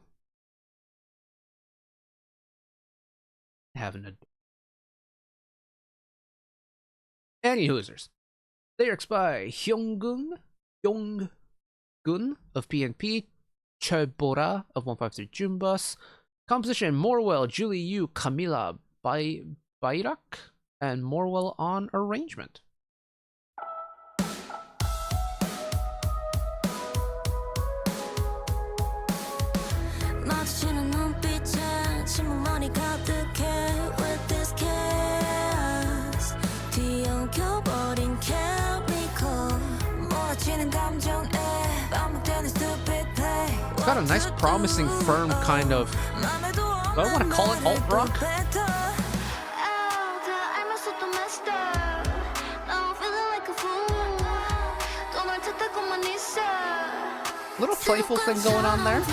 Having a Any Hoosers. Lyrics by Hyunggun of PNP, Chobora of 153 Jumbus. Composition Morwell, Julie Yu, Camila Bayrak, and Morwell on arrangement. It's got a nice, promising, firm kind of, do I want to call it alt rock? Little playful thing going on there.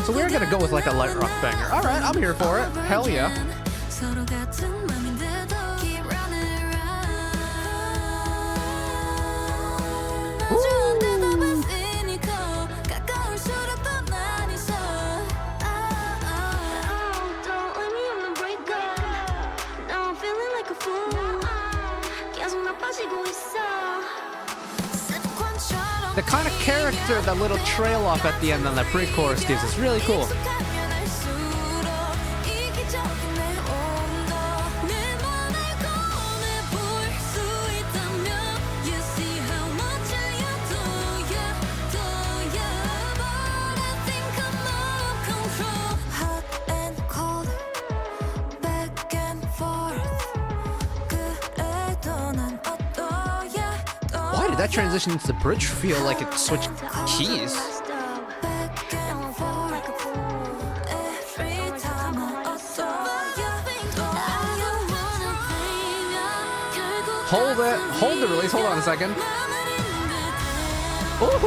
So we're gonna go with like a light rock banger. Alright, I'm here for it. Hell yeah. The kind of character that little trail off at the end on that pre-chorus gives is really cool. Why did that transition into the bridge feel like it switched keys? Hold it. Hold the release. Hold on a second. Ooh,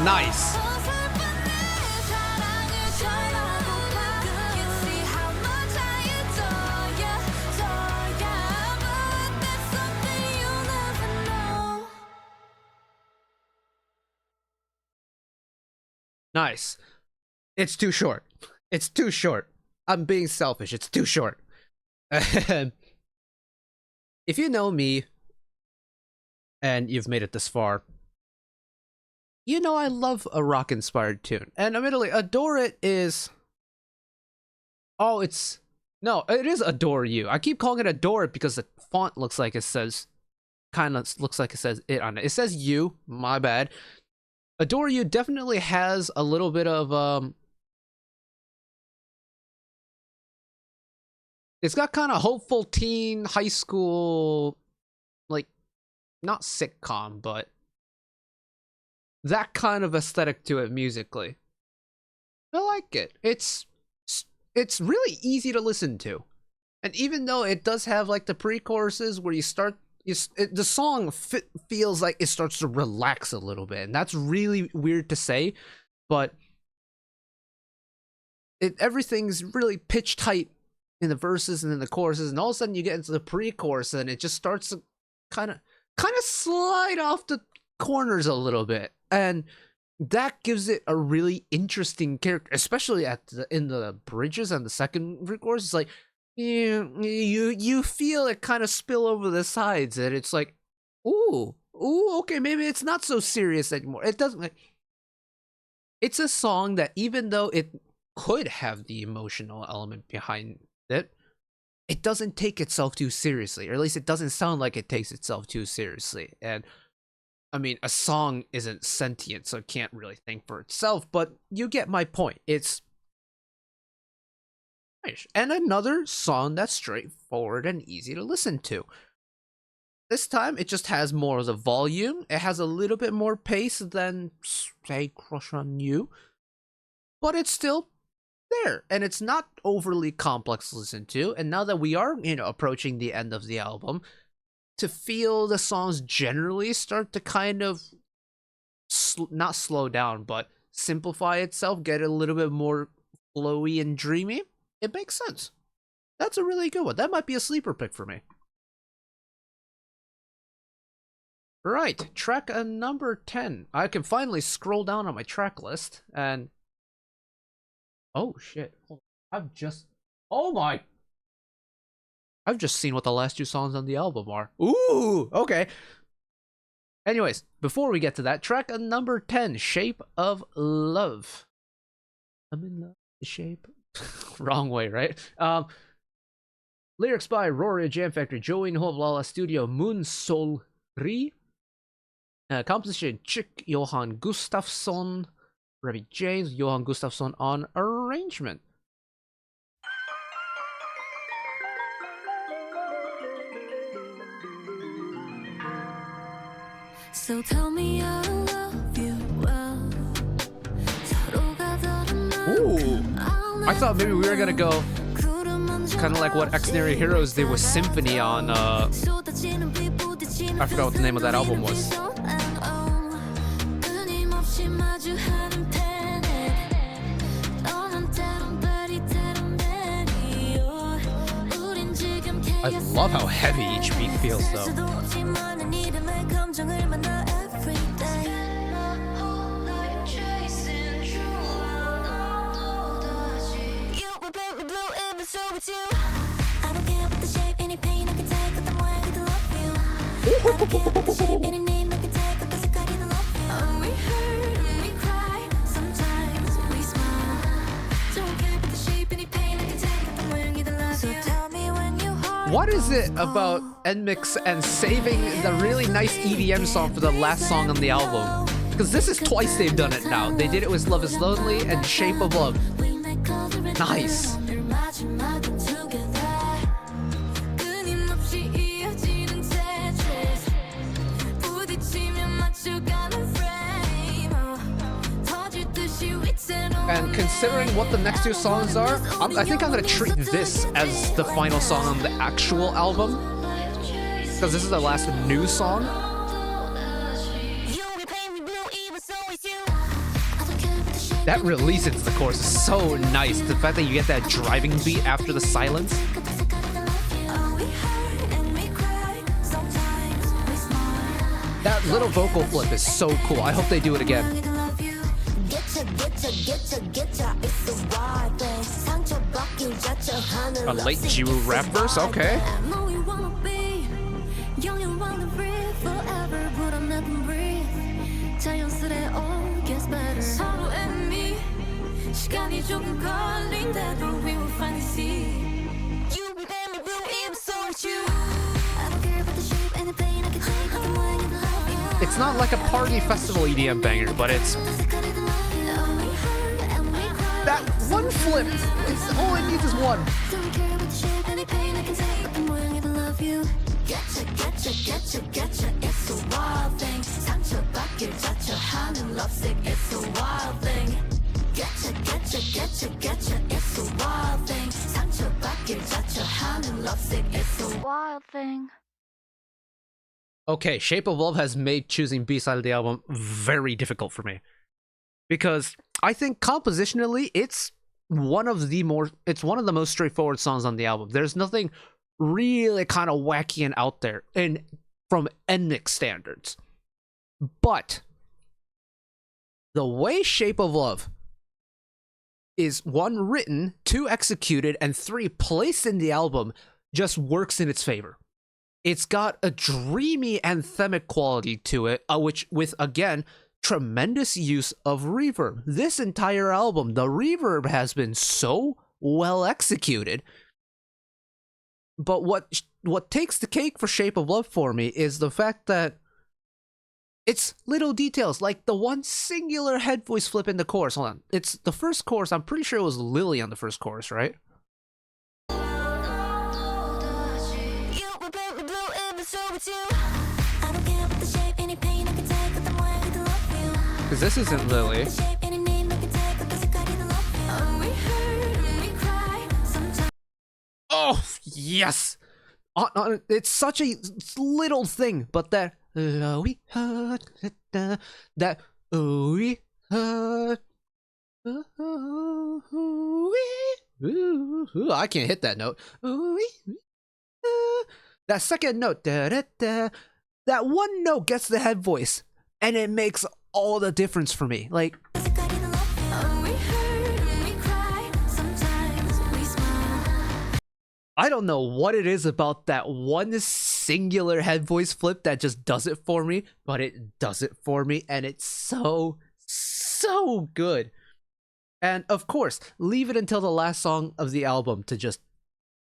nice. Nice. It's too short. It's too short. I'm being selfish. It's too short. If you know me and you've made it this far, you know I love a rock-inspired tune. And admittedly, Adore It is... Oh, it's... No, it is Adore You. I keep calling it Adore It because the font looks like it says... Kind of looks like it says it on it. It says you. My bad. Adore You definitely has a little bit of, it's got kind of hopeful teen, high school, like, not sitcom, but that kind of aesthetic to it musically. I like it. It's really easy to listen to. And even though it does have, like, the pre-choruses where you start... the song feels like it starts to relax a little bit, and that's really weird to say, but everything's really pitch tight in the verses and in the choruses, and all of a sudden you get into the pre-chorus and it just starts to kind of slide off the corners a little bit, and that gives it a really interesting character, especially in the bridges and the second pre-chorus. It's like you feel it kind of spill over the sides, and it's like, ooh, okay, maybe it's not so serious anymore. It doesn't. It's a song that, even though it could have the emotional element behind it, it doesn't take itself too seriously, or at least it doesn't sound like it takes itself too seriously. And I mean, a song isn't sentient, so it can't really think for itself, but you get my point. It's nice. And another song that's straightforward and easy to listen to. This time, it just has more of the volume. It has a little bit more pace than, say, Crush on You. But it's still there. And it's not overly complex to listen to. And now that we are, approaching the end of the album, to feel the songs generally start to kind of, not slow down, but simplify itself, get a little bit more flowy and dreamy, it makes sense. That's a really good one. That might be a sleeper pick for me. Right, track number 10. I can finally scroll down on my track list, and... oh, shit. I've just seen what the last two songs on the album are. Ooh, okay. Anyways, before we get to that, track number 10, Shape of Love. I'm in love with the shape. Wrong way, right? Lyrics by Rory Jam Factory, Joey Hovlala Studio, Moon Sol Ri. Composition, Chick Johan Gustafsson, Ravi James, Johan Gustafsson on arrangement. So tell me I love you well. Ooh, I thought maybe we were gonna go kind of like what Extraordinary Heroes did with Symphony on, I forgot what the name of that album was. I love how heavy each beat feels, though. What is it about NMIXX and saving the really nice EDM song for the last song on the album? Because this is twice they've done it now. They did it with Love is Lonely and Shape of Love. Nice. And considering what the next two songs are, I think I'm going to treat this as the final song on the actual album. Because this is the last new song. That release into the chorus is so nice. The fact that you get that driving beat after the silence. That little vocal flip is so cool. I hope they do it again. A late Jiwoo rap verse? Okay. It's not like a party festival EDM banger, but it's... that one flip, it's all it needs is one. Wild thing. Okay, Shape of Love has made choosing B-side of the album very difficult for me. Because I think compositionally, it's one of the most straightforward songs on the album. There's nothing really kind of wacky and out there from NMIXX standards. But the way Shape of Love is 1, written, 2, executed, and 3, placed in the album just works in its favor. It's got a dreamy anthemic quality to it, which with, again, tremendous use of reverb. This entire album, the reverb has been so well executed. But what takes the cake for Shape of Love for me is the fact that it's little details, like the one singular head voice flip in the chorus. Hold on. It's the first chorus. I'm pretty sure it was Lily on the first chorus, right? Because this isn't Lily. Oh, yes! It's such a little thing, but that we heard that we heard. I can't hit that note. That second note, that one note gets the head voice, and it makes all the difference for me. Like, I don't know what it is about that one singular head voice flip that just does it for me, but it does it for me, and it's so good. And of course, leave it until the last song of the album to just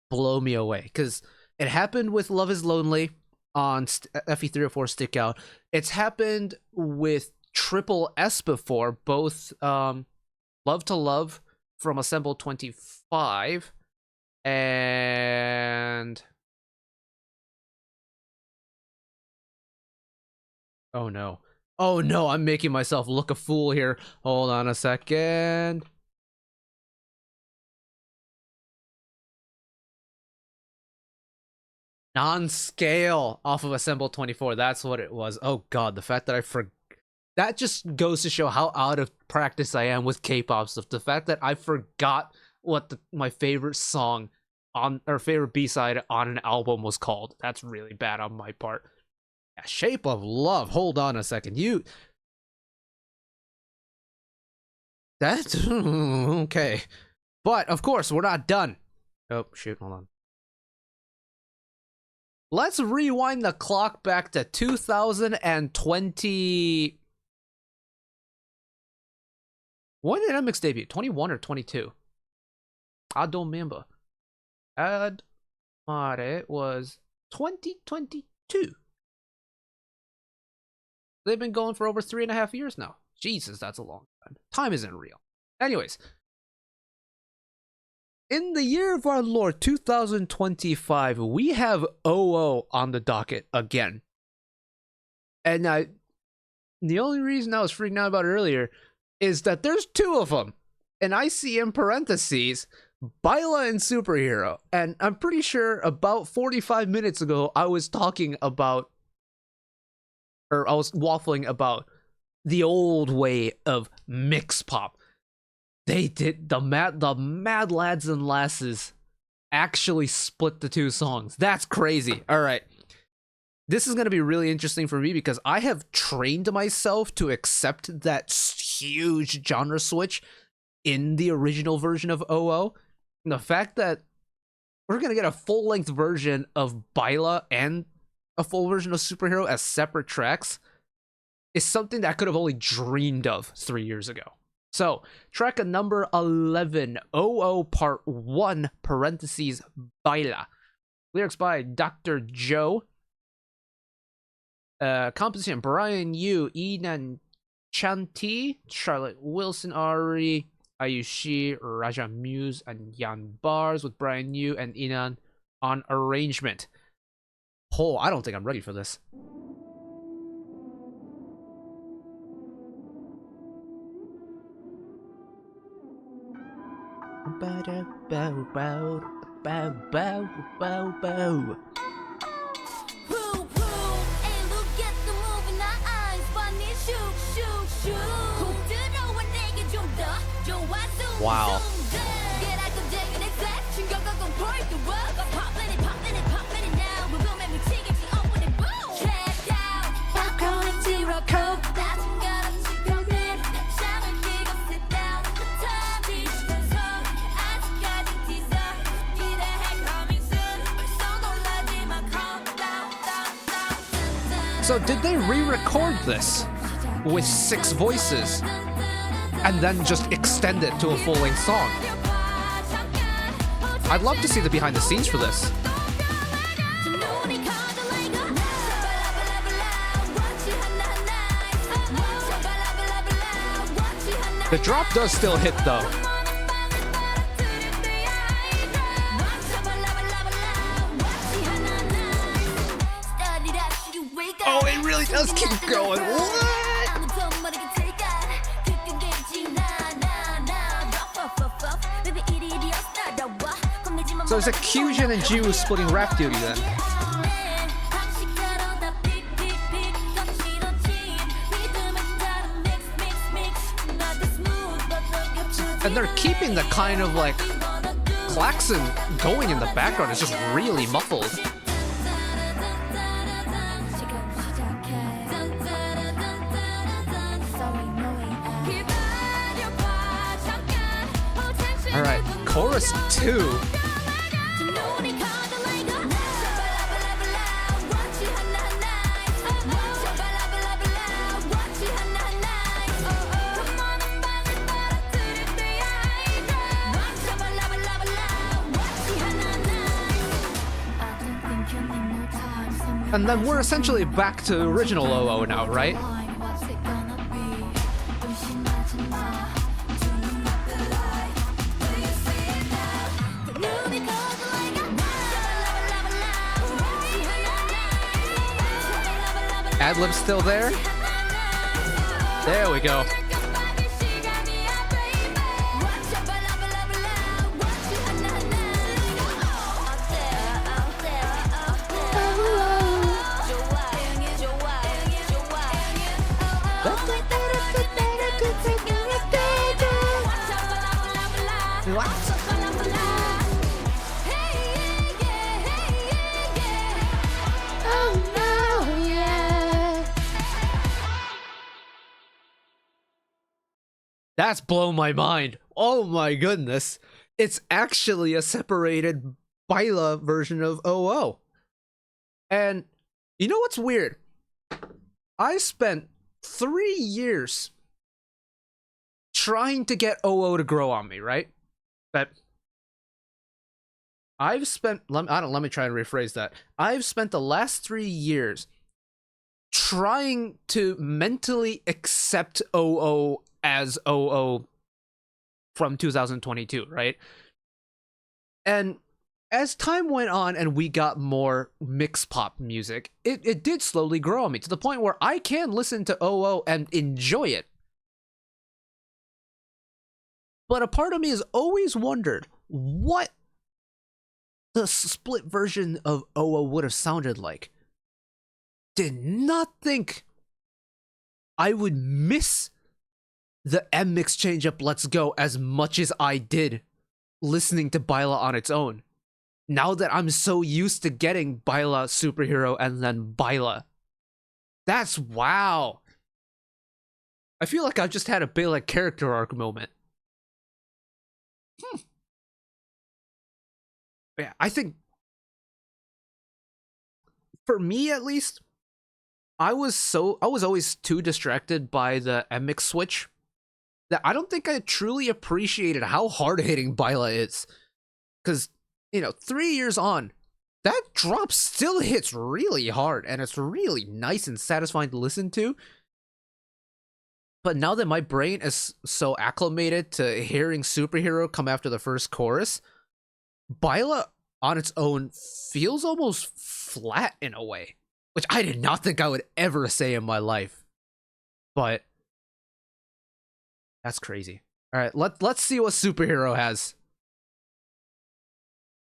blow me away, because it happened with Love Is Lonely on FE304 Stick Out. It's happened with Triple S before, both Love to Love from Assemble 25 and oh no, I'm making myself look a fool here. Hold on a second. Non-scale off of Assemble 24. That's what it was. Oh god, the fact that I forgot. That just goes to show how out of practice I am with K-pop stuff. The fact that I forgot what my favorite song on, or favorite B-side on an album was called. That's really bad on my part. Yeah, Shape of Love. Hold on a second. That's okay. But of course, we're not done. Oh shoot, hold on. Let's rewind the clock back to 2020. When did NMIXX debut? 21 or 22? I don't remember. It was 2022. They've been going for over 3.5 years now. Jesus, that's a long time. Time isn't real. Anyways, in the year of our Lord 2025, we have O.O on the docket again. And the only reason I was freaking out about it earlier is that there's two of them. And I see in parentheses, Baila and Superhero. And I'm pretty sure about 45 minutes ago, I was talking about, or I was waffling about the old way of mix pop. They did, the mad lads and lasses actually split the two songs. That's crazy. All right. This is going to be really interesting for me because I have trained myself to accept that huge genre switch in the original version of O.O. And the fact that we're going to get a full-length version of Baila and a full version of Superhero as separate tracks is something that I could have only dreamed of 3 years ago. So, track number 11, O.O Part 1, parentheses, Baila. Lyrics by Dr. Joe. Composition, Brian Yu, Inan Chanti, Charlotte Wilson, Ari, Ayushi, Raja Muse, and Jan Bars, with Brian Yu and Inan on arrangement. Oh, I don't think I'm ready for this. Bow, bow, bow, bow, bow, bow, bow. Wow. So did they re-record this with 6 voices and then just extend it to a full-length song? I'd love to see the behind the scenes for this. The drop does still hit though. Oh, it really does keep going. What? So it's like Kyujin and Jiwoo splitting rap duty then. And they're keeping the kind of like klaxon going in the background. It's just really muffled. All right, chorus 2. And then we're essentially back to original O.O now, right? Ad-lib's still there? There we go. That's blown my mind. Oh my goodness. It's actually a separated Baila version of O.O. And you know what's weird? I spent 3 years trying to get O.O to grow on me, right? But I've spent, let me try and rephrase that. I've spent the last 3 years trying to mentally accept O.O as O.O from 2022, right? And as time went on and we got more mixed pop music, it did slowly grow on me to the point where I can listen to O.O and enjoy it. But a part of me has always wondered what the split version of O.O would have sounded like. Did not think I would miss the NMIXX Change Up Let's Go as much as I did listening to Baila on its own. Now that I'm so used to getting Baila Superhero and then Baila. That's wow. I feel like I've just had a big like character arc moment. Yeah, I think for me at least, I was always too distracted by the NMIXX switch that I don't think I truly appreciated how hard-hitting Baila is. Because, you know, 3 years on, that drop still hits really hard, and it's really nice and satisfying to listen to. But now that my brain is so acclimated to hearing Superhero come after the first chorus, Baila on its own feels almost flat in a way, which I did not think I would ever say in my life. But that's crazy. All right, let's see what Superhero has.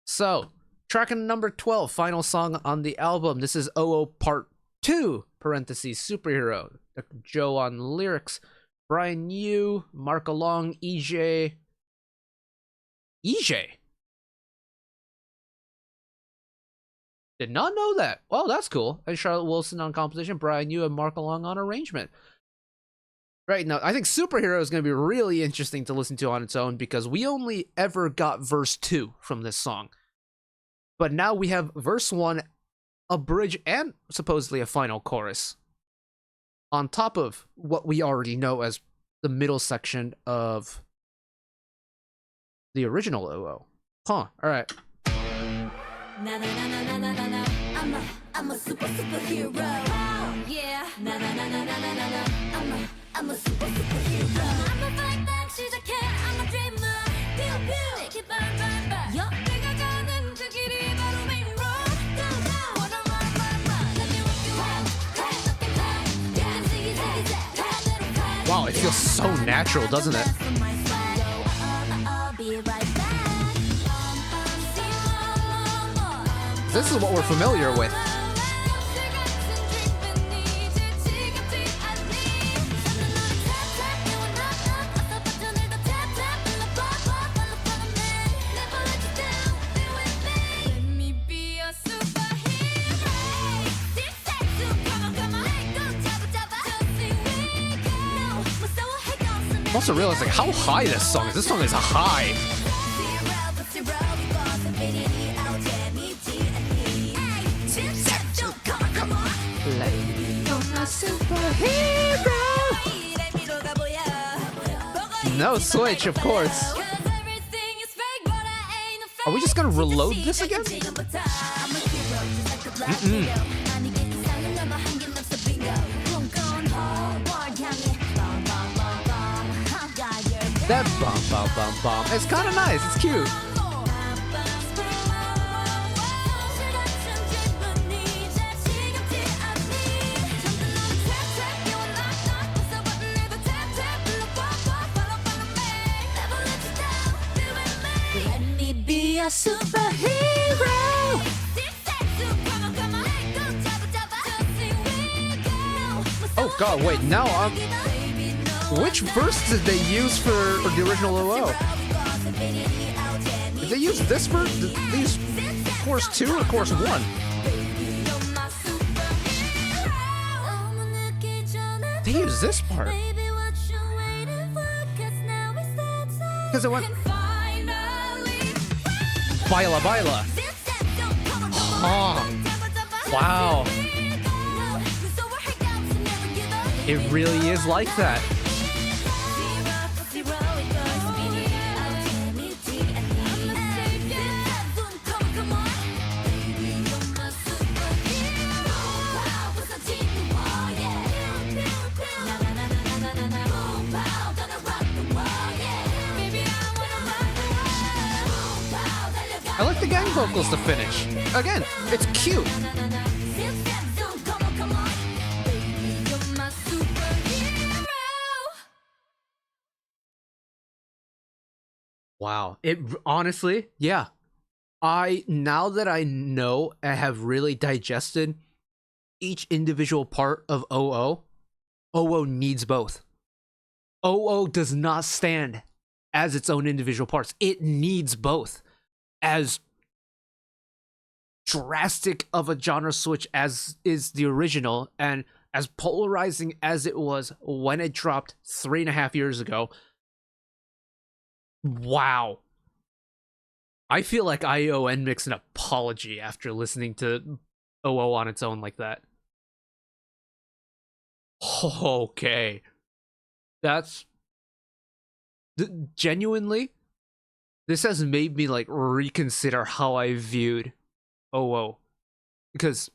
So, track number 12, final song on the album. This is O.O Pt.2, parentheses, Superhero. Dr. Joe on lyrics. Brian Yu, Mark Along, EJ. EJ? Did not know that. Well, that's cool. And Charlotte Wilson on composition, Brian Yu and Mark Along on arrangement. Right, now, I think Superhero is going to be really interesting to listen to on its own because we only ever got verse 2 from this song. But now we have verse 1, a bridge, and supposedly a final chorus. On top of what we already know as the middle section of the original O.O. Huh, alright. I'm a superhero. Yeah. I'm a superhero. I'm a fight back. it feels so natural, doesn't it? This is what we're familiar with. I'm also realizing how high this song is. This song is high. No switch, of course. Are we just gonna reload this again? That bum bum bum bum. It's kind of nice. It's cute. Let me be a superhero. Oh god, wait, now which verse did they use for the original O.O? Did they use this verse? Did they use chorus 2 or chorus 1? They used this part. Because it went Baila Baila. Oh, wow. It really is like that. I like the gang vocals to finish. Again, it's cute. Wow. It honestly, yeah. Now that I know I have really digested each individual part of O.O, O.O needs both. O.O does not stand as its own individual parts. It needs both. As drastic of a genre switch as is the original, and as polarizing as it was when it dropped 3.5 years ago, wow. I feel like I owe NMIXX an apology after listening to O.O on its own like that. Okay. That's... genuinely, this has made me like reconsider how I viewed O.O, because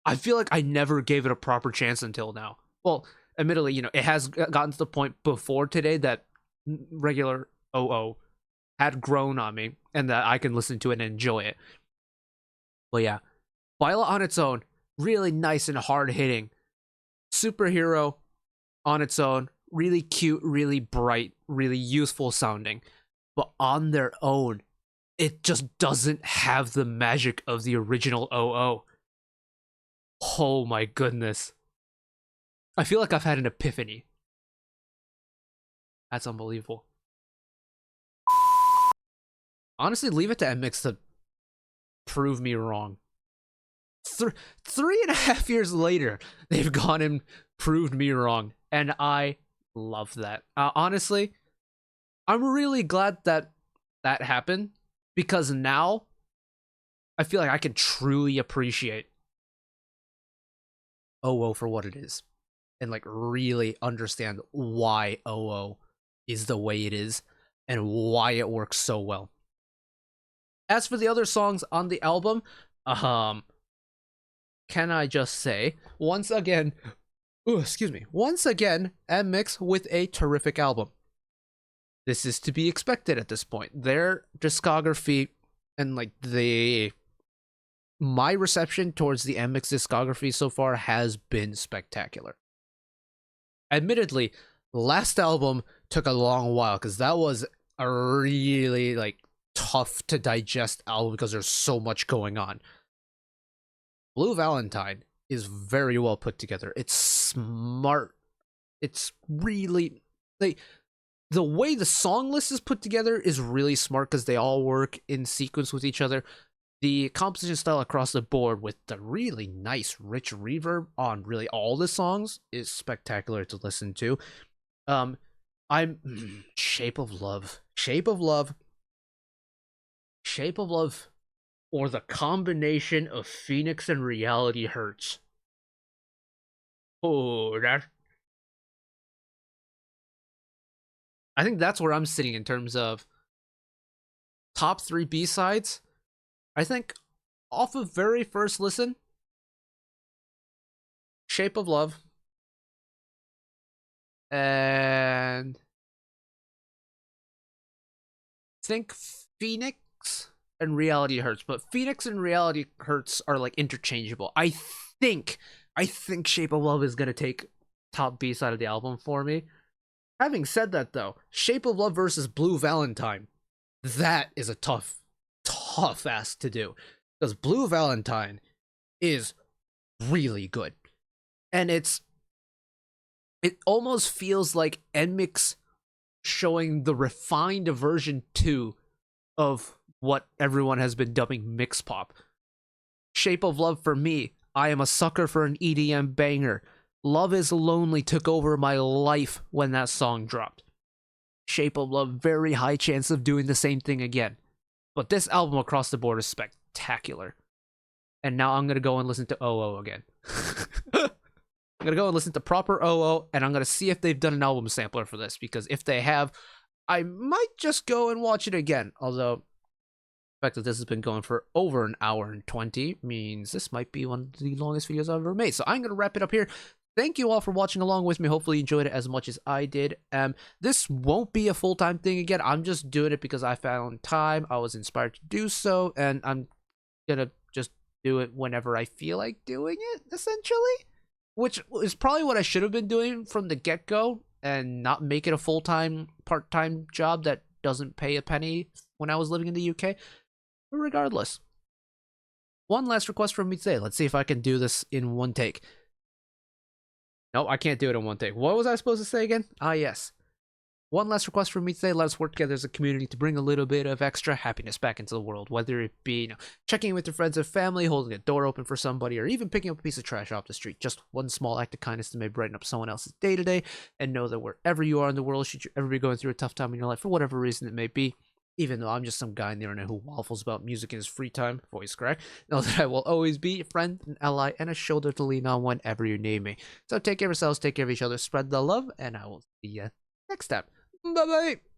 I feel like I never gave it a proper chance until now. Well, admittedly, you know, it has gotten to the point before today that regular O.O had grown on me and that I can listen to it and enjoy it. But yeah, Baila on its own, really nice and hard hitting. Superhero on its own, really cute, really bright, really useful sounding. But on their own, it just doesn't have the magic of the original O.O. Oh my goodness. I feel like I've had an epiphany. That's unbelievable. Honestly, leave it to NMIXX to prove me wrong. 3.5 years later, they've gone and proved me wrong. And I love that. Honestly, I'm really glad that that happened, because now I feel like I can truly appreciate O.O for what it is and like really understand why O.O is the way it is and why it works so well. As for the other songs on the album, can I just say once again, NMIXX with a terrific album. This is to be expected at this point. Their discography and like my reception towards the NMIXX discography so far has been spectacular. Admittedly, last album took a long while because that was a really like tough to digest album because there's so much going on. Blue Valentine is very well put together. It's smart. It's really like the way the song list is put together is really smart because they all work in sequence with each other. The composition style across the board with the really nice rich reverb on really all the songs is spectacular to listen to. I'm Shape of Love. Shape of Love. Shape of Love or the combination of Phoenix and Reality Hurts. Oh, that I think that's where I'm sitting in terms of top 3 B-sides. I think off of very first listen, Shape of Love, and think Phoenix and Reality Hurts, but Phoenix and Reality Hurts are like interchangeable. think I think Shape of Love is gonna take top B side of the album for me. Having said that though, Shape of Love versus Blue Valentine, that is a tough ask to do. Because Blue Valentine is really good. And it almost feels like NMIXX showing the refined version 2 of what everyone has been dubbing mix pop. Shape of Love for me, I am a sucker for an EDM banger. Love is Lonely took over my life when that song dropped. Shape of Love, very high chance of doing the same thing again. But this album across the board is spectacular. And now I'm going to go and listen to O.O again. I'm going to go and listen to proper O.O, and I'm going to see if they've done an album sampler for this, because if they have, I might just go and watch it again. Although, the fact that this has been going for over an hour and 20 means this might be one of the longest videos I've ever made. So I'm going to wrap it up here. Thank you all for watching along with me. Hopefully you enjoyed it as much as I did. This won't be a full-time thing again. I'm just doing it because I found time. I was inspired to do so, and I'm going to just do it whenever I feel like doing it, essentially. Which is probably what I should have been doing from the get-go, and not make it a full-time, part-time job that doesn't pay a penny when I was living in the UK. But regardless, one last request from me today. Let's see if I can do this in one take. No, I can't do it in one take. What was I supposed to say again? Ah, yes. One last request from me today. Let us work together as a community to bring a little bit of extra happiness back into the world. Whether it be, checking in with your friends and family, holding a door open for somebody, or even picking up a piece of trash off the street. Just one small act of kindness that may brighten up someone else's day to day. And know that wherever you are in the world, should you ever be going through a tough time in your life, for whatever reason it may be, even though I'm just some guy on the internet who waffles about music in his free time, voice crack, know that I will always be a friend, an ally, and a shoulder to lean on whenever you need me. So take care of yourselves, take care of each other, spread the love, and I will see you next time. Bye-bye!